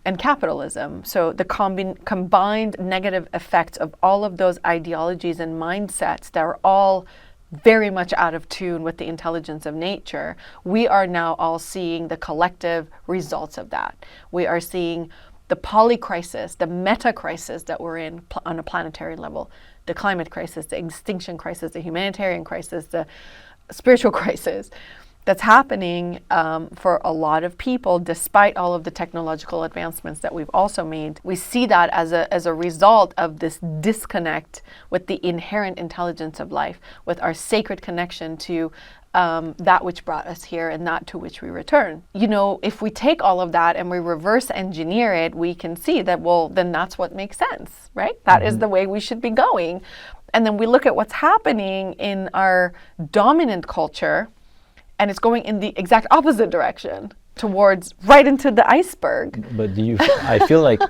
and capitalism. So the combined negative effects of all of those ideologies and mindsets that are all very much out of tune with the intelligence of nature, we are now all seeing the collective results of that. We are seeing the polycrisis, the meta-crisis that we're in on a planetary level, the climate crisis, the extinction crisis, the humanitarian crisis, the spiritual crisis that's happening for a lot of people, despite all of the technological advancements that we've also made. We see that as a result of this disconnect with the inherent intelligence of life, with our sacred connection to that which brought us here and that to which we return. If we take all of that and we reverse engineer it, we can see that, well, then that's what makes sense, right? That is the way we should be going. And then we look at what's happening in our dominant culture, and it's going in the exact opposite direction, towards right into the iceberg. But I feel like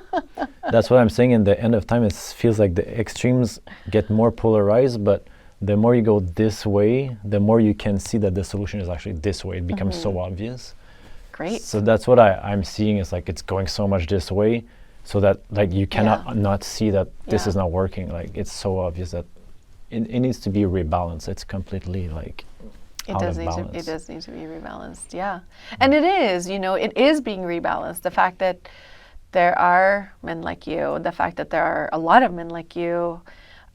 that's what I'm saying. In the end of time, it feels like the extremes get more polarized, but the more you go this way, the more you can see that the solution is actually this way. It becomes so obvious. Great. So that's what I'm seeing, is like it's going so much this way, so that like you cannot not see that this is not working. Like it's so obvious that it needs to be rebalanced. It's completely like it does need to be rebalanced. Yeah. And it is, it is being rebalanced. The fact that there are men like you, the fact that there are a lot of men like you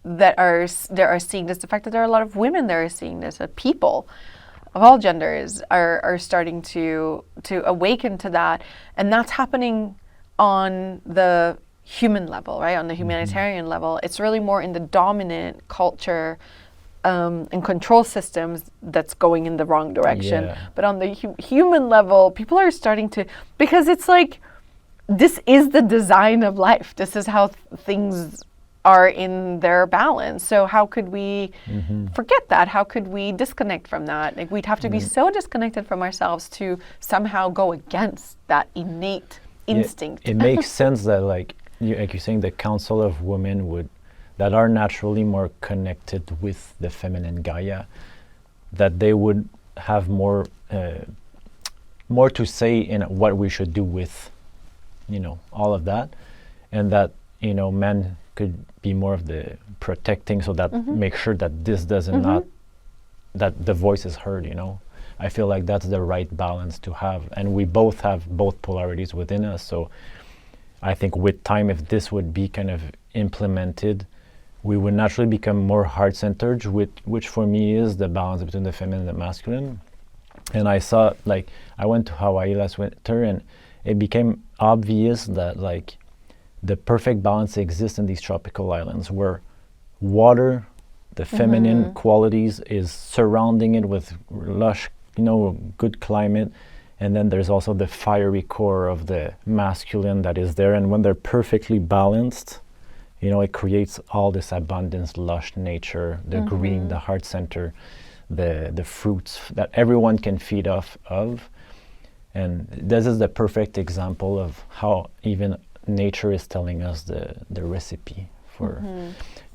that are seeing this, the fact that there are a lot of women that are seeing this, that people of all genders are starting to awaken to that. And that's happening on the human level, right? On the humanitarian level. It's really more in the dominant culture and control systems that's going in the wrong direction. Yeah. But on the human level, people are starting to, because it's like, this is the design of life. This is how things are in their balance. So how could we forget that? How could we disconnect from that? Like, we'd have to be so disconnected from ourselves to somehow go against that innate instinct. It makes sense that like you're saying, the Council of Women that are naturally more connected with the feminine Gaia, that they would have more to say in what we should do with, all of that, and that men could be more of the protecting, so that make sure that this doesn't not that the voice is heard. I feel like that's the right balance to have, and we both have both polarities within us. So I think with time, if this would be kind of implemented, we would naturally become more heart-centered, which for me is the balance between the feminine and the masculine. And I saw, like, I went to Hawaii last winter, and it became obvious that like the perfect balance exists in these tropical islands, where water, the feminine qualities, is surrounding it with lush, good climate, and then there's also the fiery core of the masculine that is there. And when they're perfectly balanced, it creates all this abundance, lush nature, the green, the heart center, the fruits that everyone can feed off of. And this is the perfect example of how even nature is telling us the recipe for.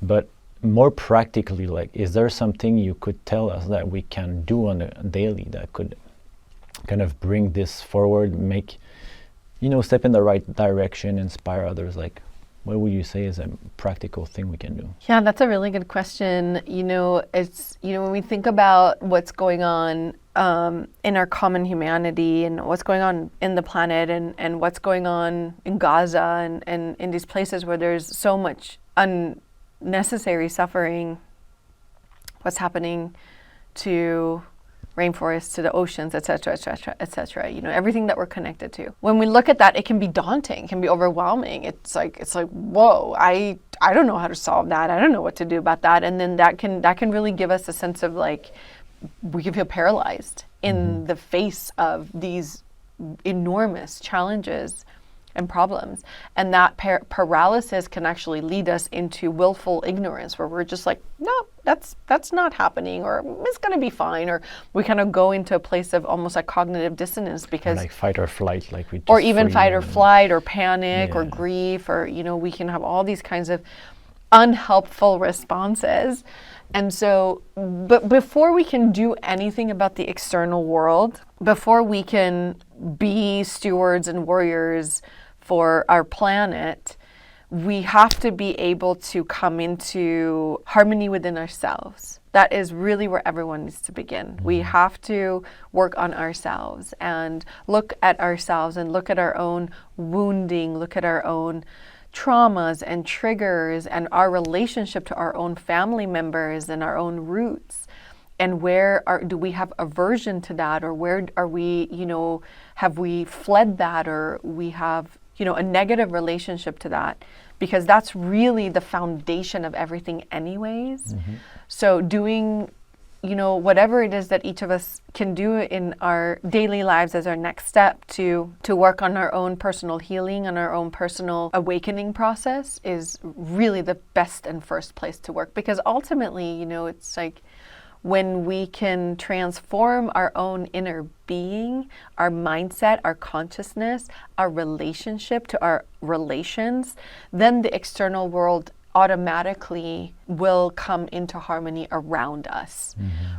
But more practically, like, is there something you could tell us that we can do on a daily that could kind of bring this forward, make, step in the right direction, inspire others? Like, what would you say is a practical thing we can do? Yeah, that's a really good question. It's, when we think about what's going on in our common humanity, and what's going on in the planet, and what's going on in Gaza, and in these places where there's so much unnecessary suffering, what's happening to rainforests, to the oceans, etc., etc., etc. Everything that we're connected to. When we look at that, it can be daunting, it can be overwhelming. It's like, whoa, I don't know how to solve that. I don't know what to do about that. And then that can really give us a sense of like, we can feel paralyzed in the face of these enormous challenges and problems. And that paralysis can actually lead us into willful ignorance, where we're just like, no, that's not happening, or it's going to be fine, or we kind of go into a place of almost like cognitive dissonance, because like fight or flight, like we just or even fight or flight, or panic, or grief, or we can have all these kinds of unhelpful responses. And so, but before we can do anything about the external world, before we can be stewards and warriors for our planet, we have to be able to come into harmony within ourselves. That is really where everyone needs to begin. We have to work on ourselves and look at ourselves, and look at our own wounding, look at our own traumas and triggers, and our relationship to our own family members and our own roots. And where do we have aversion to that, or where are we, have we fled that, or we have, a negative relationship to that, because that's really the foundation of everything anyways. So doing, whatever it is that each of us can do in our daily lives as our next step to work on our own personal healing and our own personal awakening process is really the best and first place to work. Because ultimately, it's like, when we can transform our own inner being, our mindset, our consciousness, our relationship to our relations, then the external world automatically will come into harmony around us,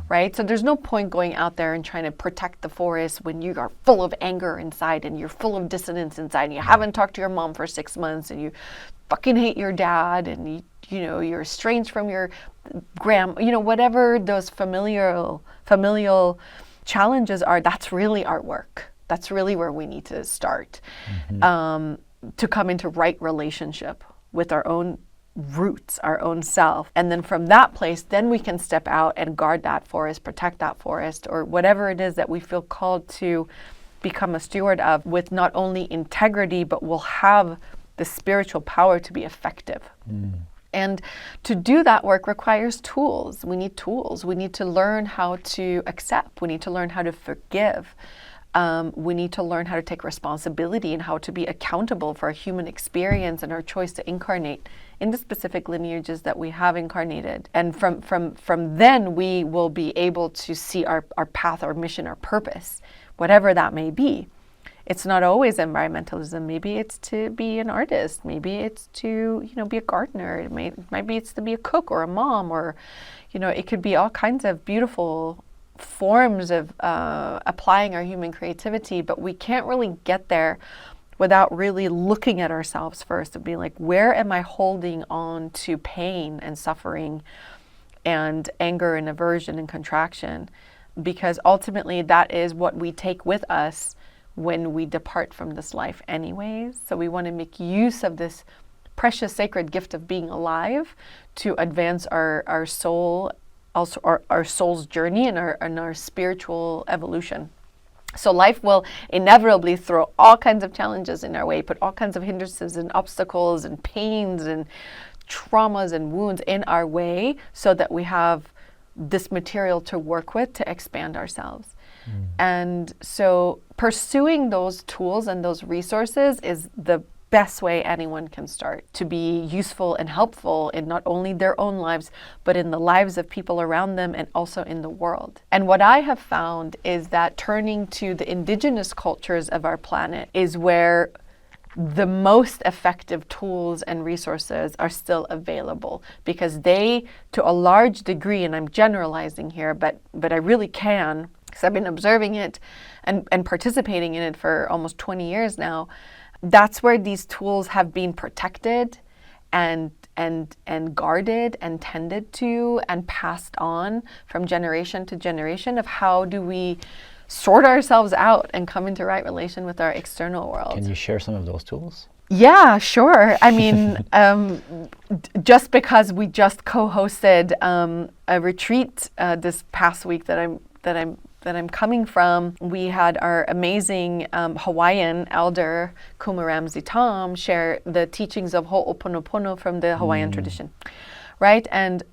right? So there's no point going out there and trying to protect the forest when you are full of anger inside, and you're full of dissonance inside, and you haven't talked to your mom for 6 months, and you fucking hate your dad, and you're estranged from your whatever those familial challenges are. That's really our work. That's really where we need to start, to come into right relationship with our own roots, our own self. And then from that place, then we can step out and guard that forest, protect that forest, or whatever it is that we feel called to become a steward of, with not only integrity, but will have the spiritual power to be effective. And to do that work requires tools. We need tools. We need to learn how to accept. We need to learn how to forgive. We need to learn how to take responsibility, and how to be accountable for our human experience and our choice to incarnate in the specific lineages that we have incarnated. And from then, we will be able to see our path, our mission, our purpose, whatever that may be. It's not always environmentalism. Maybe it's to be an artist. Maybe it's to, be a gardener. Maybe it's to be a cook or a mom, or, it could be all kinds of beautiful forms of applying our human creativity. But we can't really get there without really looking at ourselves first and being like, where am I holding on to pain and suffering and anger and aversion and contraction? Because ultimately that is what we take with us when we depart from this life anyways. So we want to make use of this precious sacred gift of being alive to advance our soul, also our soul's journey and our spiritual evolution. So life will inevitably throw all kinds of challenges in our way, put all kinds of hindrances and obstacles and pains and traumas and wounds in our way so that we have this material to work with to expand ourselves. And so pursuing those tools and those resources is the best way anyone can start to be useful and helpful in not only their own lives, but in the lives of people around them and also in the world. And what I have found is that turning to the indigenous cultures of our planet is where the most effective tools and resources are still available, because they, to a large degree, and I'm generalizing here, but I really can, because I've been observing it and participating in it for almost 20 years now. That's where these tools have been protected and guarded and tended to and passed on from generation to generation of how do we sort ourselves out and come into right relation with our external world. Can you share some of those tools? Yeah, sure. I mean, just because we just co-hosted a retreat this past week that I'm coming from, we had our amazing Hawaiian elder Kumaramzi Tom share the teachings of Ho'oponopono from the Hawaiian tradition, right? And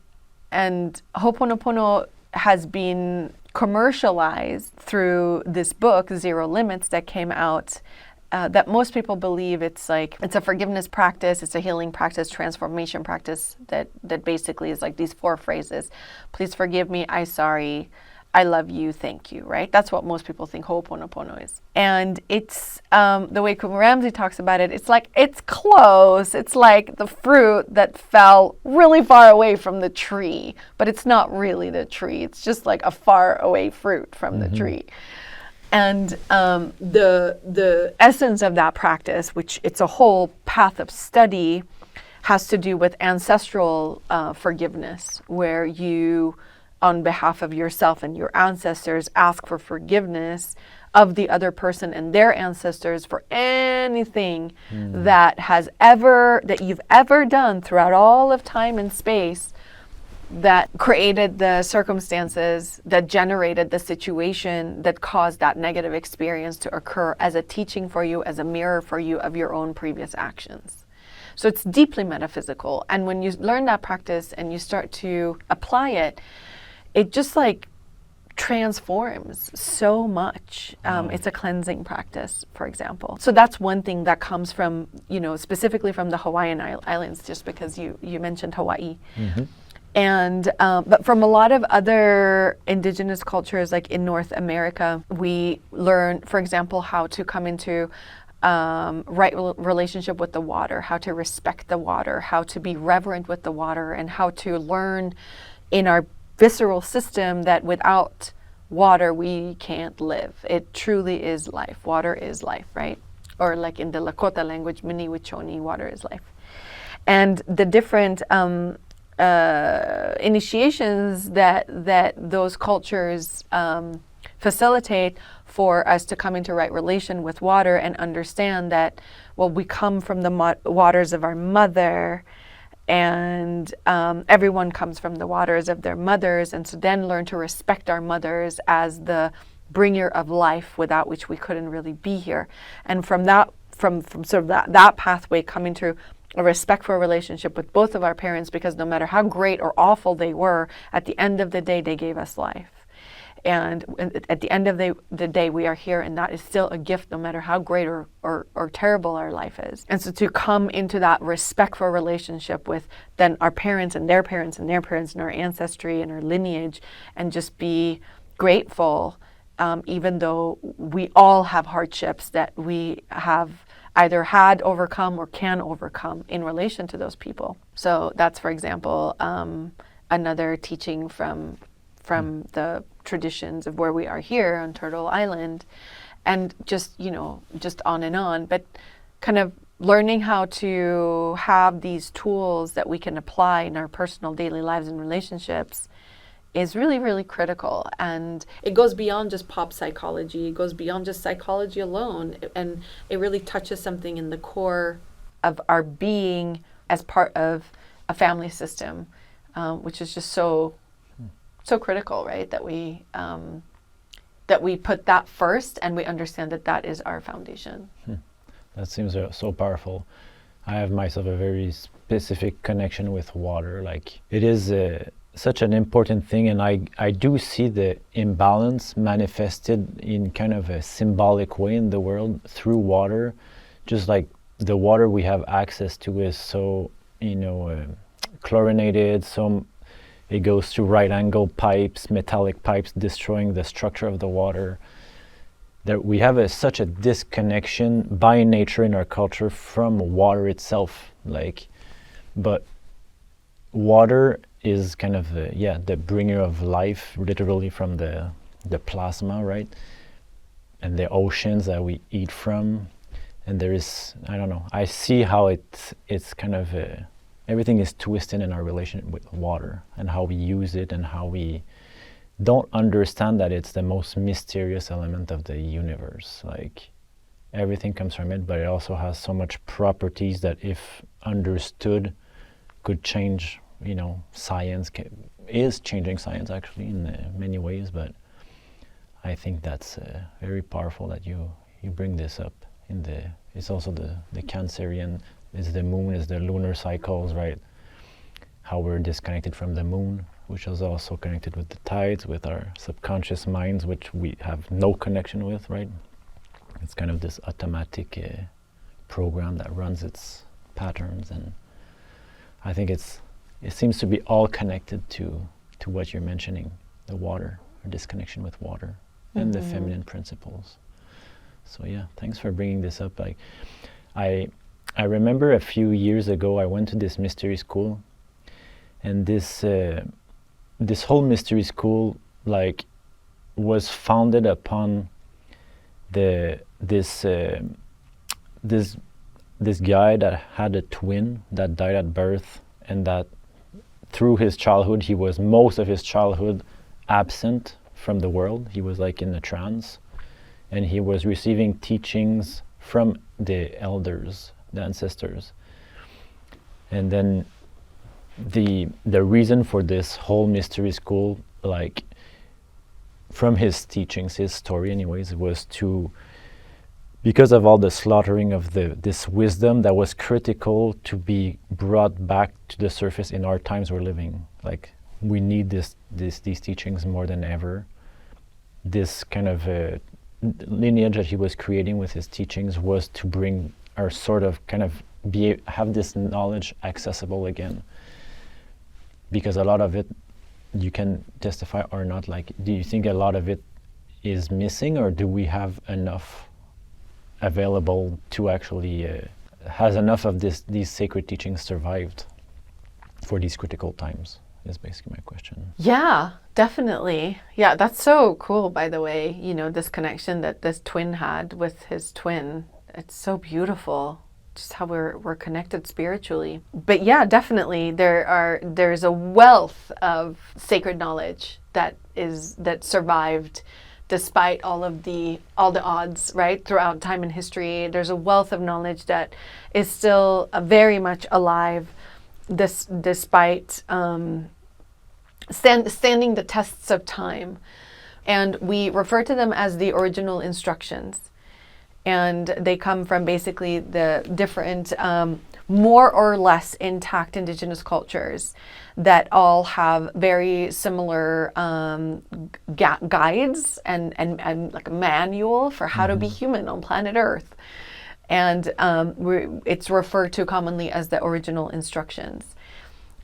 Ho'oponopono has been commercialized through this book, Zero Limits, that came out, that most people believe it's a forgiveness practice, it's a healing practice, transformation practice that basically is like these 4 phrases. Please forgive me, I'm sorry, I love you, thank you, right? That's what most people think Ho'oponopono is. And it's, the way Kumaramzi talks about it, it's close. It's like the fruit that fell really far away from the tree, but it's not really the tree. It's just like a far away fruit from the tree. And the essence of that practice, which it's a whole path of study, has to do with ancestral forgiveness, where you, on behalf of yourself and your ancestors, ask for forgiveness of the other person and their ancestors for anything that you've ever done throughout all of time and space that created the circumstances that generated the situation that caused that negative experience to occur, as a teaching for you, as a mirror for you of your own previous actions. So it's deeply metaphysical. And when you learn that practice and you start to apply it, it just transforms so much. It's a cleansing practice, for example. So that's one thing that comes from, specifically from the Hawaiian Islands, just because you mentioned Hawaii. And but from a lot of other indigenous cultures, like in North America, we learn, for example, how to come into right relationship with the water, how to respect the water, how to be reverent with the water, and how to learn in our visceral system that without water we can't live. It truly is life. Water is life, right? Or like in the Lakota language, Mini Wichoni, water is life. And the different initiations that those cultures facilitate for us to come into right relation with water and understand that, well, we come from the waters of our mother, and everyone comes from the waters of their mothers, and so then learn to respect our mothers as the bringer of life, without which we couldn't really be here. And from sort of that pathway, coming to a respectful relationship with both of our parents, because no matter how great or awful they were, at the end of the day, they gave us life. And at the end of the day, we are here, and that is still a gift, no matter how great or terrible our life is. And so to come into that respectful relationship with then our parents and their parents and their parents and our ancestry and our lineage, and just be grateful even though we all have hardships that we have either had overcome or can overcome in relation to those people. So that's, for example, another teaching from the traditions of where we are here on Turtle Island, and just on and on, but kind of learning how to have these tools that we can apply in our personal daily lives and relationships is really, really critical. And it goes beyond just pop psychology. It goes beyond just psychology alone. And it really touches something in the core of our being as part of a family system, which is just so critical, right? That we put that first, and we understand that is our foundation. That seems so powerful. I have myself a very specific connection with water. Like, it is such an important thing, and I do see the imbalance manifested in kind of a symbolic way in the world through water. Just like the water we have access to is so, chlorinated, so it goes through right-angle pipes, metallic pipes, destroying the structure of the water. That we have such a disconnection by nature in our culture from water itself. But water is kind of the bringer of life, literally from the plasma, right? And the oceans that we eat from. And there is, I don't know, I see how it's kind of everything is twisted in our relation with water, and how we use it, and how we don't understand that it's the most mysterious element of the universe. Like, everything comes from it, but it also has so much properties that, if understood, could change. Science is changing science actually in many ways, but I think that's very powerful that you bring this up. It's also the Cancerian, is the moon, is the lunar cycles, right? How we're disconnected from the moon, which is also connected with the tides, with our subconscious minds, which we have no connection with, right? It's kind of this automatic program that runs its patterns, and I think it seems to be all connected to what you're mentioning, the water, or disconnection with water, and the feminine principles. So yeah, thanks for bringing this up. I remember a few years ago I went to this mystery school, and this whole mystery school was founded upon this guy that had a twin that died at birth, and that through his childhood, he was most of his childhood absent from the world. He was in a trance, and he was receiving teachings from the elders, the ancestors. And then the reason for this whole mystery school, from his teachings, his story anyways, was because of all the slaughtering of this wisdom that was critical to be brought back to the surface in our times we're living. We need these teachings more than ever. This kind of lineage that he was creating with his teachings was to bring our sort of kind of have this knowledge accessible again. Because a lot of it, you can testify or not, do you think a lot of it is missing, or do we have enough available to actually, has enough of these sacred teachings survived for these critical times, is basically my question. Yeah, definitely. Yeah, that's so cool, by the way, this connection that this twin had with his twin. It's so beautiful, just how we're connected spiritually. But yeah, definitely there's a wealth of sacred knowledge that survived despite all the odds, right, throughout time and history. There's a wealth of knowledge that is still very much alive, despite standing the tests of time. And we refer to them as the original instructions. And they come from basically the different, more or less intact Indigenous cultures that all have very similar guides and like a manual for how to be human on planet Earth. And it's referred to commonly as the original instructions.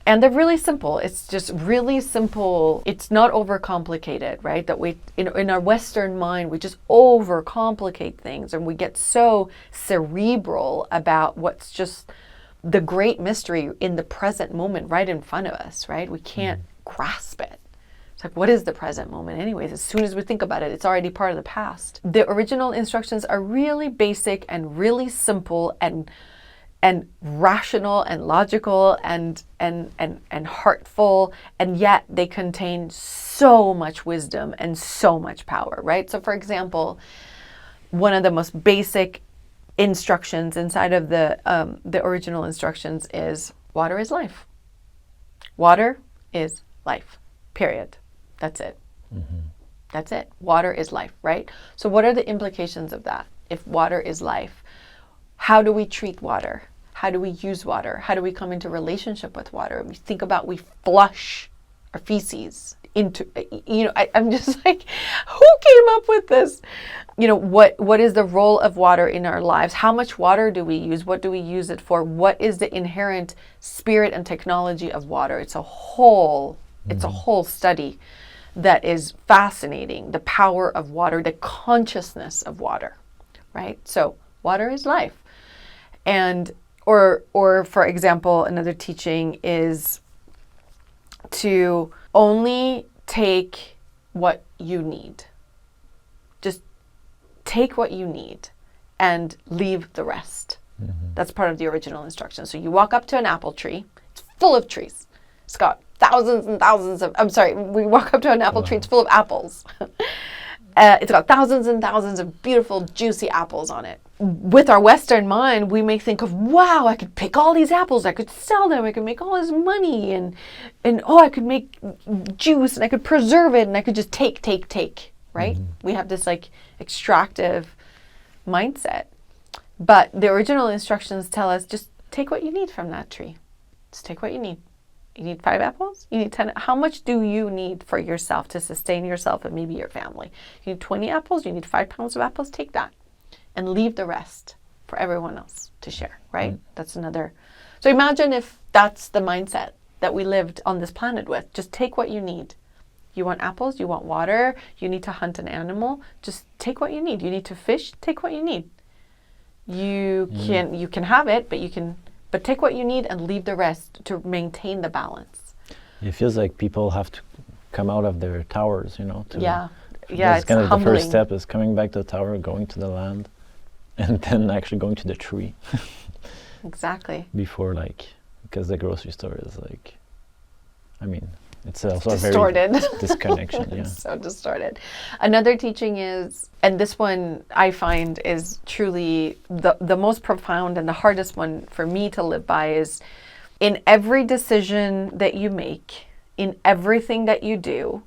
And they're really simple. It's just really simple. It's not overcomplicated, right? That we, in our Western mind, we just overcomplicate things and we get so cerebral about what's just the great mystery in the present moment right in front of us, right? We can't grasp it. It's like, what is the present moment anyways? As soon as we think about it, it's already part of the past. The original instructions are really basic and really simple and rational and logical and heartful, and yet they contain so much wisdom and so much power, right? So for example, one of the most basic instructions inside of the original instructions is water is life. Water is life, period. That's it. That's it. Water is life, right? So what are the implications of that? If water is life, how do we treat water? How do we use water? How do we come into relationship with water? We think about, we flush our feces into, I'm just like, who came up with this? What is the role of water in our lives? How much water do we use? What do we use it for? What is the inherent spirit and technology of water? It's a whole study that is fascinating. The power of water, the consciousness of water, right? So water is life. And or for example, another teaching is to only take what you need. Just take what you need and leave the rest. That's part of the original instruction. So you walk up to an apple tree. It's full of trees. It's got thousands and thousands of, we walk up to an apple tree. It's full of apples. It's got thousands and thousands of beautiful, juicy apples on it. With our Western mind, we may think of, wow, I could pick all these apples, I could sell them, I could make all this money, and I could make juice, and I could preserve it, and I could just take, right? We have this like extractive mindset. But the original instructions tell us, just take what you need from that tree. Just take what you need. You need 5 apples? You need 10? How much do you need for yourself to sustain yourself and maybe your family? You need 20 apples? You need 5 pounds of apples? Take that. And leave the rest for everyone else to share, right? That's another. So imagine if that's the mindset that we lived on this planet with. Just take what you need. You want apples, you want water, you need to hunt an animal, just take what you need. You need to fish, take what you need. You can have it, but take what you need and leave the rest to maintain the balance. It feels like people have to come out of their towers, Yeah, it's kind of humbling. the first step is coming back to the tower, going to the land, and then actually going to the tree. Exactly. Before, because the grocery store is it's also distorted. A very disconnection. Yeah. So distorted. Another teaching is, and this one I find is truly the most profound and the hardest one for me to live by, is in every decision that you make, in everything that you do,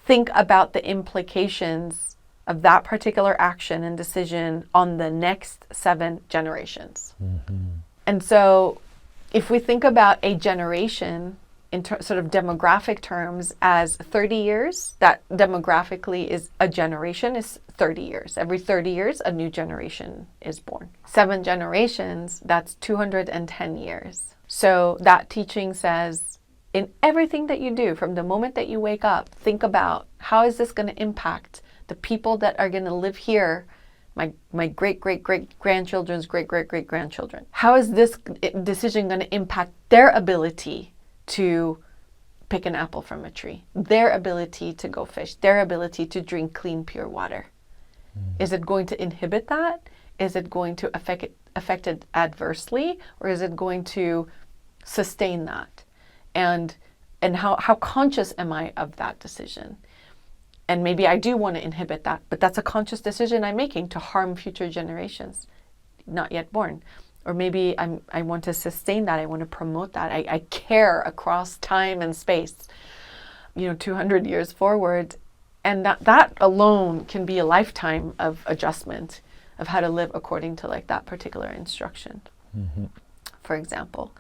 think about the implications of that particular action and decision on the next 7 generations. And so if we think about a generation in sort of demographic terms as 30 years, that demographically is a generation is 30 years. Every 30 years, a new generation is born. 7 generations, that's 210 years. So that teaching says, in everything that you do, from the moment that you wake up, think about, how is this going to impact the people that are going to live here, my great-great-great-grandchildren's great-great-great-grandchildren? How is this decision going to impact their ability to pick an apple from a tree, their ability to go fish, their ability to drink clean, pure water? Is it going to inhibit that? Is it going to affect it adversely, or is it going to sustain that? And how conscious am I of that decision? And maybe I do want to inhibit that, but that's a conscious decision I'm making to harm future generations not yet born. Or maybe I want to sustain that. I want to promote that. I care across time and space, 200 years forward. And that alone can be a lifetime of adjustment of how to live according to that particular instruction, for example.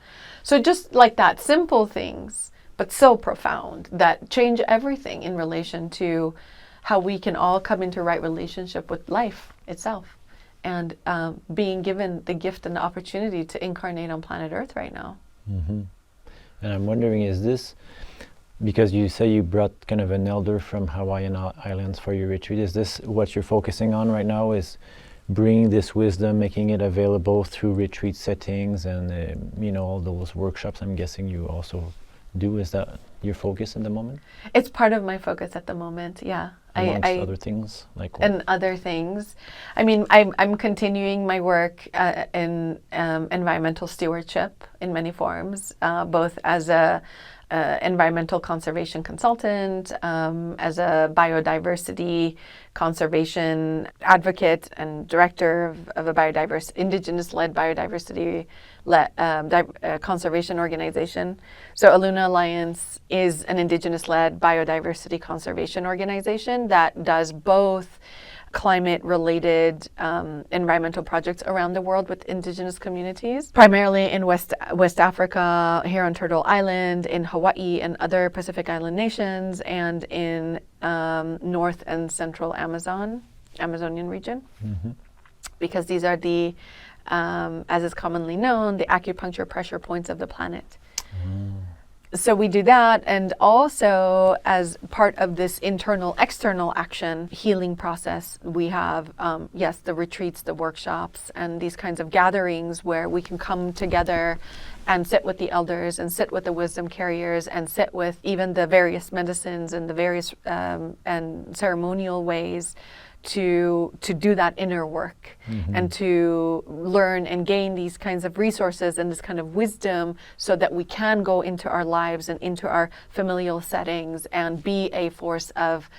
So just like that, simple things, but so profound, that change everything in relation to how we can all come into right relationship with life itself. And being given the gift and the opportunity to incarnate on planet Earth right now. And I'm wondering, is this, because you say you brought kind of an elder from Hawaiian Islands for your retreat, is this what you're focusing on right now, is bringing this wisdom, making it available through retreat settings and, all those workshops I'm guessing you also do? Is that your focus at the moment? It's part of my focus at the moment, yeah. Amongst other things? Like what? And other things. I mean, I'm continuing my work in environmental stewardship in many forms, both as a environmental conservation consultant, as a biodiversity conservation advocate and director of a Indigenous-led biodiversity conservation organization. So Aluna Alliance is an Indigenous-led biodiversity conservation organization that does both climate-related environmental projects around the world with Indigenous communities, primarily in West Africa, here on Turtle Island, in Hawaii and other Pacific Island nations, and in North and Central Amazonian region, because these are the, as is commonly known, the acupuncture pressure points of the planet. So we do that, and also as part of this external action healing process, we have, the retreats, the workshops, and these kinds of gatherings where we can come together and sit with the elders and sit with the wisdom carriers and sit with even the various medicines and the various and ceremonial ways to do that inner work and to learn and gain these kinds of resources and this kind of wisdom so that we can go into our lives and into our familial settings and be a force of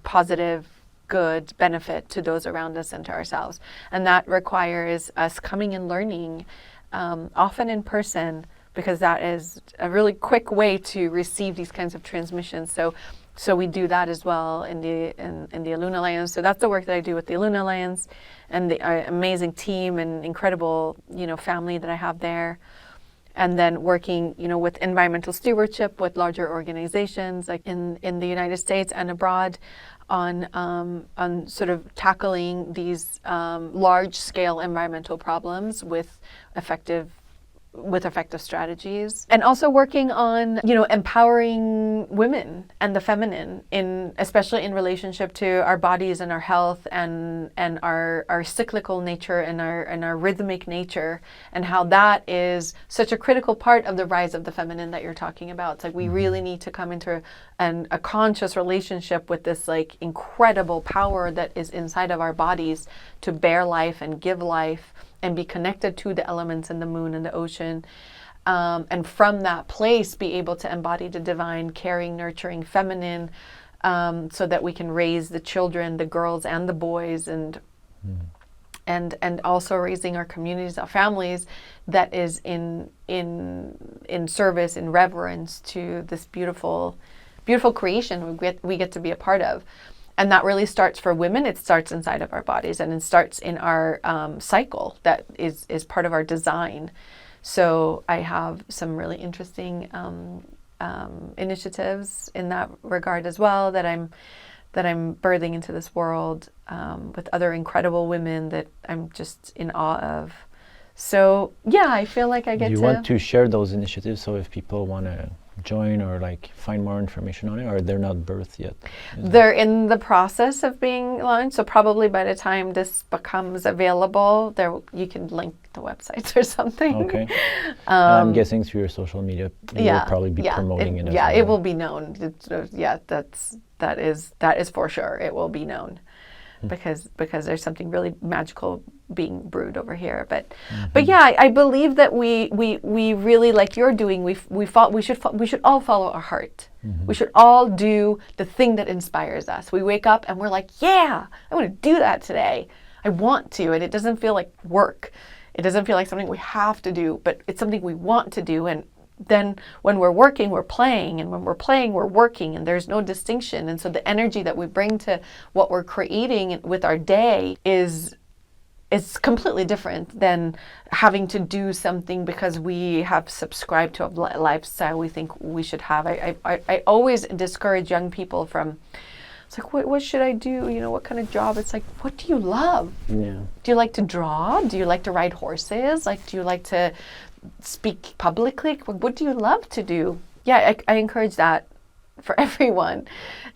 positive, good benefit to those around us and to ourselves. And that requires us coming and learning, often in person, because that is a really quick way to receive these kinds of transmissions. So we do that as well in the Aluna Alliance. So that's the work that I do with the Aluna Alliance and the amazing team and incredible, family that I have there. And then working, with environmental stewardship with larger organizations like in the United States and abroad on sort of tackling these large-scale environmental problems with effective strategies, and also working on, empowering women and the feminine, especially in relationship to our bodies and our health and our cyclical nature and our rhythmic nature, and how that is such a critical part of the rise of the feminine that you're talking about. It's like we really need to come into a conscious relationship with this like incredible power that is inside of our bodies to bear life and give life and be connected to the elements and the moon and the ocean. And from that place, be able to embody the divine, caring, nurturing, feminine, so that we can raise the children, the girls and the boys, and also raising our communities, our families, that is in service, in reverence to this beautiful creation we get to be a part of. And that really starts for women. It starts inside of our bodies, and it starts in our cycle that is part of our design. So I have some really interesting initiatives in that regard as well that I'm birthing into this world with other incredible women that I'm just in awe of. So yeah, I feel like I get to. Do you want to share those initiatives so if people want to join or like find more information on it, or they're not birthed yet? They're in the process of being launched, so probably by the time this becomes available, you can link the websites or something. Okay. I'm guessing through your social media you'll probably be promoting it as well. It will be known. That is for sure. It will be known. Because there's something really magical being brewed over here, but yeah, I believe that we really, like you're doing, we should all follow our heart. We should all do the thing that inspires us. We wake up and we're like, yeah, I want to do that today. I want to, and it doesn't feel like work. It doesn't feel like something we have to do, but it's something we want to do. And then when we're working, we're playing, and when we're playing, we're working, and there's no distinction. And so the energy that we bring to what we're creating with our day is completely different than having to do something because we have subscribed to a lifestyle we think we should have. I always discourage young people from, it's like, what should I do? What kind of job? It's like, what do you love? Yeah. Do you like to draw? Do you like to ride horses? Like, do you like to speak publicly. What do you love to do? Yeah, I encourage that for everyone.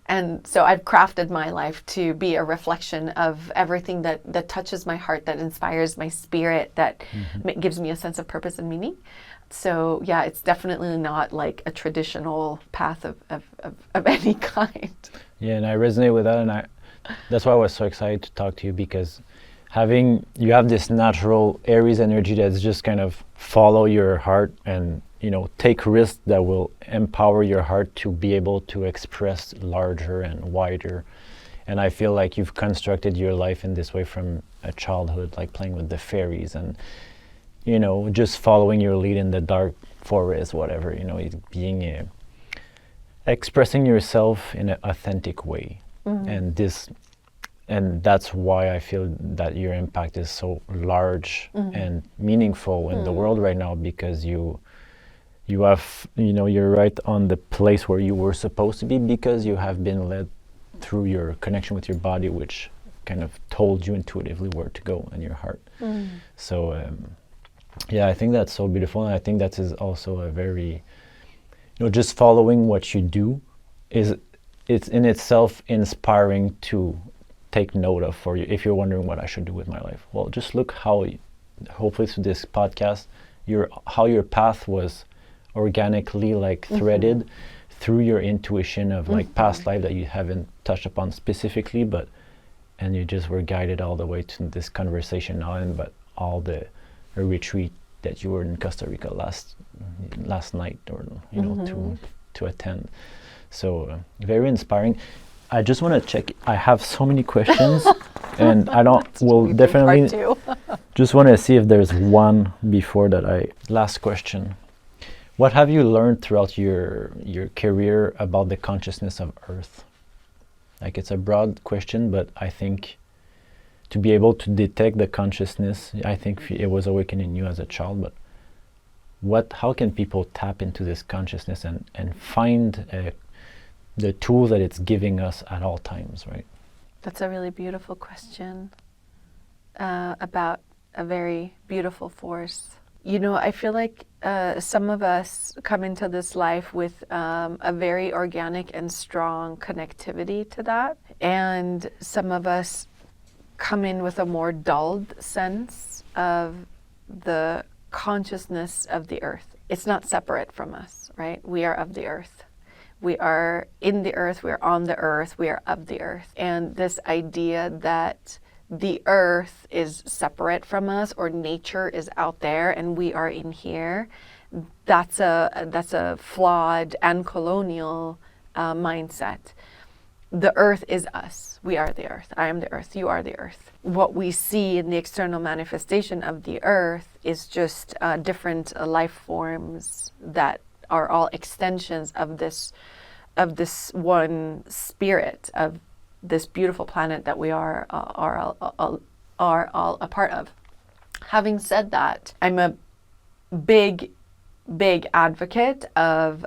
And so I've crafted my life to be a reflection of everything that touches my heart, that inspires my spirit, that gives me a sense of purpose and meaning. So yeah, it's definitely not like a traditional path of any kind. Yeah, and I resonate with that, and that's why I was so excited to talk to you, because you have this natural Aries energy that's just kind of follow your heart and take risks that will empower your heart to be able to express larger and wider. And I feel like you've constructed your life in this way from a childhood, like playing with the fairies and just following your lead in the dark forest, whatever, being expressing yourself in an authentic way. And that's why I feel that your impact is so large and meaningful in the world right now, because you have, you're right on the place where you were supposed to be, because you have been led through your connection with your body, which kind of told you intuitively where to go in your heart. So yeah, I think that's so beautiful, and I think that is also a very, just following what you do it's in itself inspiring to take note of for you. If you're wondering what I should do with my life, well, just look how, hopefully through this podcast, how your path was organically like threaded through your intuition of like past life that you haven't touched upon specifically, and you just were guided all the way to this conversation now, but all the retreat that you were in Costa Rica last night, or to attend. So very inspiring. I just want to check. I have so many questions, and we'll definitely just want to see if there's one before that. Last question. What have you learned throughout your career about the consciousness of Earth? Like, it's a broad question, but I think to be able to detect the consciousness, I think it was awakened in you as a child, but how can people tap into this consciousness and find the tool that it's giving us at all times, right? That's a really beautiful question about a very beautiful force. I feel like some of us come into this life with a very organic and strong connectivity to that, and some of us come in with a more dulled sense of the consciousness of the earth. It's not separate from us, right? We are of the earth. We are in the earth, we are on the earth, we are of the earth. And this idea that the earth is separate from us, or nature is out there and we are in here, that's a flawed and colonial mindset. The earth is us. We are the earth. I am the earth. You are the earth. What we see in the external manifestation of the earth is just different life forms that are all extensions of this one spirit, of this beautiful planet that we are all a part of. Having said that, I'm a big advocate of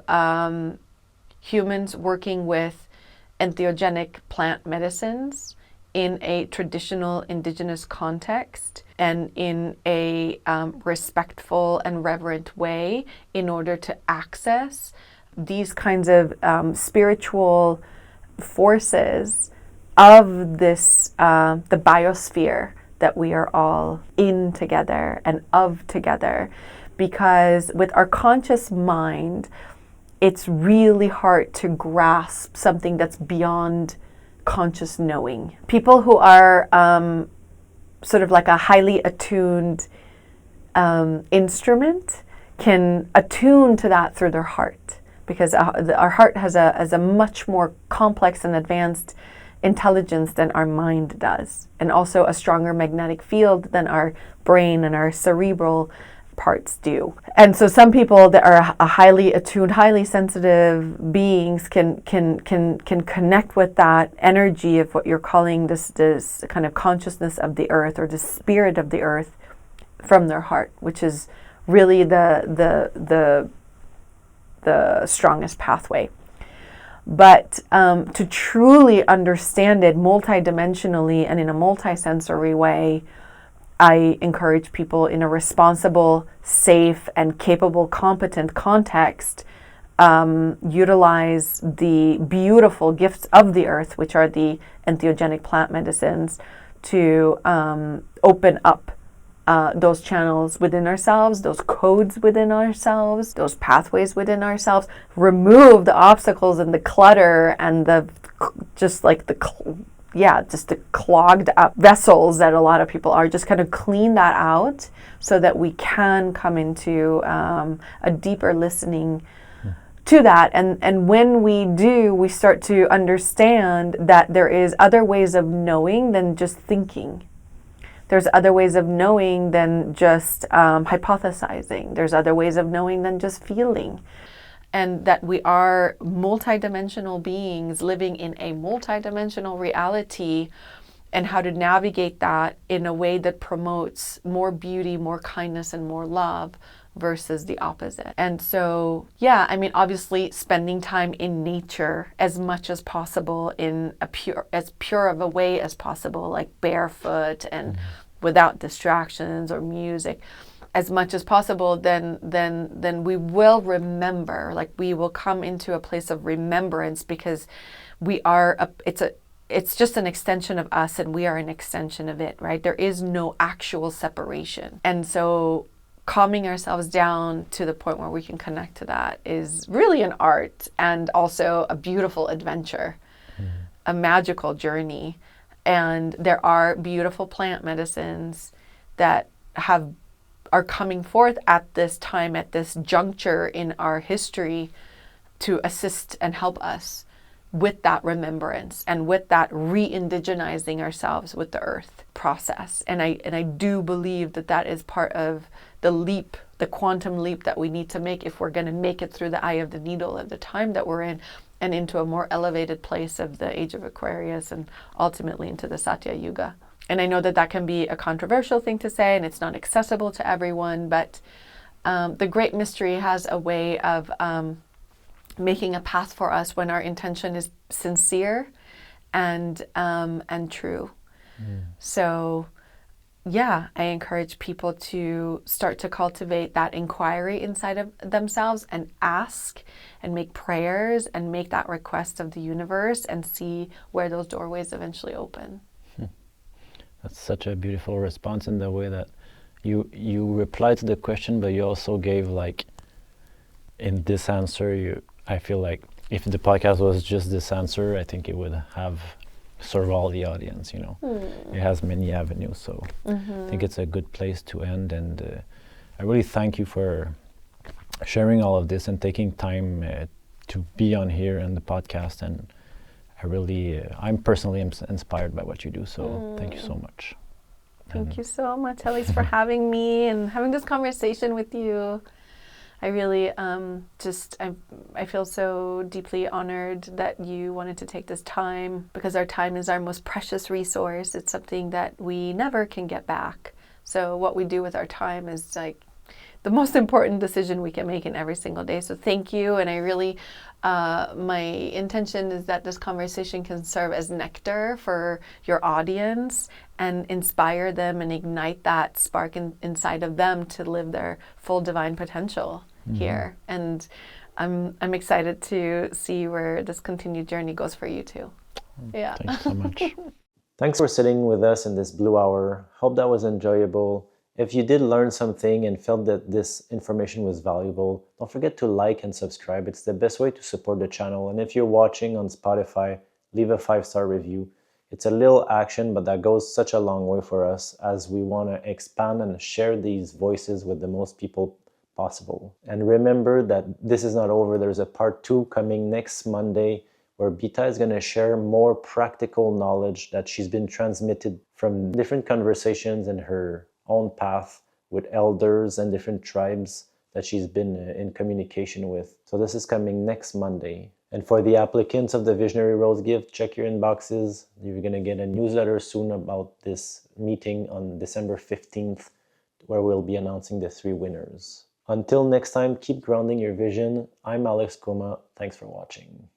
humans working with entheogenic plant medicines in a traditional Indigenous context and in a respectful and reverent way, in order to access these kinds of spiritual forces of this, the biosphere that we are all in together and of together. Because with our conscious mind, it's really hard to grasp something that's beyond conscious knowing. People who are sort of like a highly attuned instrument can attune to that through their heart, because our heart has a much more complex and advanced intelligence than our mind does, and also a stronger magnetic field than our brain and our cerebral parts do. And so some people that are a highly attuned, highly sensitive beings can connect with that energy of what you're calling this kind of consciousness of the earth, or the spirit of the earth, from their heart, which is really the strongest pathway. But to truly understand it multidimensionally and in a multisensory way, I encourage people in a responsible, safe, and capable, competent context utilize the beautiful gifts of the earth, which are the entheogenic plant medicines, to open up those channels within ourselves, those codes within ourselves, those pathways within ourselves, remove the obstacles and the clutter and the clogged up vessels that a lot of people are, just kind of clean that out so that we can come into a deeper listening to that. And when we do, we start to understand that there is other ways of knowing than just thinking. There's other ways of knowing than just hypothesizing. There's other ways of knowing than just feeling. And that we are multidimensional beings living in a multidimensional reality, and how to navigate that in a way that promotes more beauty, more kindness, and more love versus the opposite. And so, yeah, I mean, obviously spending time in nature as much as possible in as pure of a way as possible, like barefoot and without distractions or music, as much as possible, then we will remember, like we will come into a place of remembrance, because we are, it's just an extension of us and we are an extension of it, right? There is no actual separation. And so calming ourselves down to the point where we can connect to that is really an art, and also a beautiful adventure, a magical journey. And there are beautiful plant medicines that are coming forth at this time, at this juncture in our history, to assist and help us with that remembrance and with that re-indigenizing ourselves with the earth process. And I do believe that that is part of the leap, the quantum leap that we need to make if we're going to make it through the eye of the needle of the time that we're in, and into a more elevated place of the age of Aquarius, and ultimately into the Satya Yuga. And I know that that can be a controversial thing to say, and it's not accessible to everyone, but the Great Mystery has a way of making a path for us when our intention is sincere and true. So, yeah, I encourage people to start to cultivate that inquiry inside of themselves, and ask and make prayers and make that request of the universe, and see where those doorways eventually open. That's such a beautiful response, in the way that you replied to the question, but you also gave, like, in this answer, I feel like if the podcast was just this answer, I think it would have served all the audience, you know. It has many avenues, so I think it's a good place to end. And I really thank you for sharing all of this and taking time to be on here in the podcast. And I'm personally inspired by what you do, so thank you so much. Thank you so much, Elise, for having me and having this conversation with you. I really I feel so deeply honored that you wanted to take this time, because our time is our most precious resource. It's something that we never can get back. So what we do with our time is like the most important decision we can make in every single day. So thank you. And I really, my intention is that this conversation can serve as nectar for your audience and inspire them and ignite that spark inside of them to live their full divine potential here. And I'm excited to see where this continued journey goes for you too. Yeah. Thanks so much. Thanks for sitting with us in this Blue Hour. Hope that was enjoyable. If you did learn something and felt that this information was valuable, don't forget to like and subscribe. It's the best way to support the channel. And if you're watching on Spotify, leave a 5-star review. It's a little action, but that goes such a long way for us, as we want to expand and share these voices with the most people possible. And remember that this is not over. There's a part 2 coming next Monday, where Bita is going to share more practical knowledge that she's been transmitted from different conversations in her own path with elders and different tribes that she's been in communication with. So this is coming next Monday. And for the applicants of the Visionary Rose Gift, check your inboxes. You're going to get a newsletter soon about this meeting on December 15th, where we'll be announcing the 3 winners. Until next time, keep grounding your vision. I'm Alex Coma. Thanks for watching.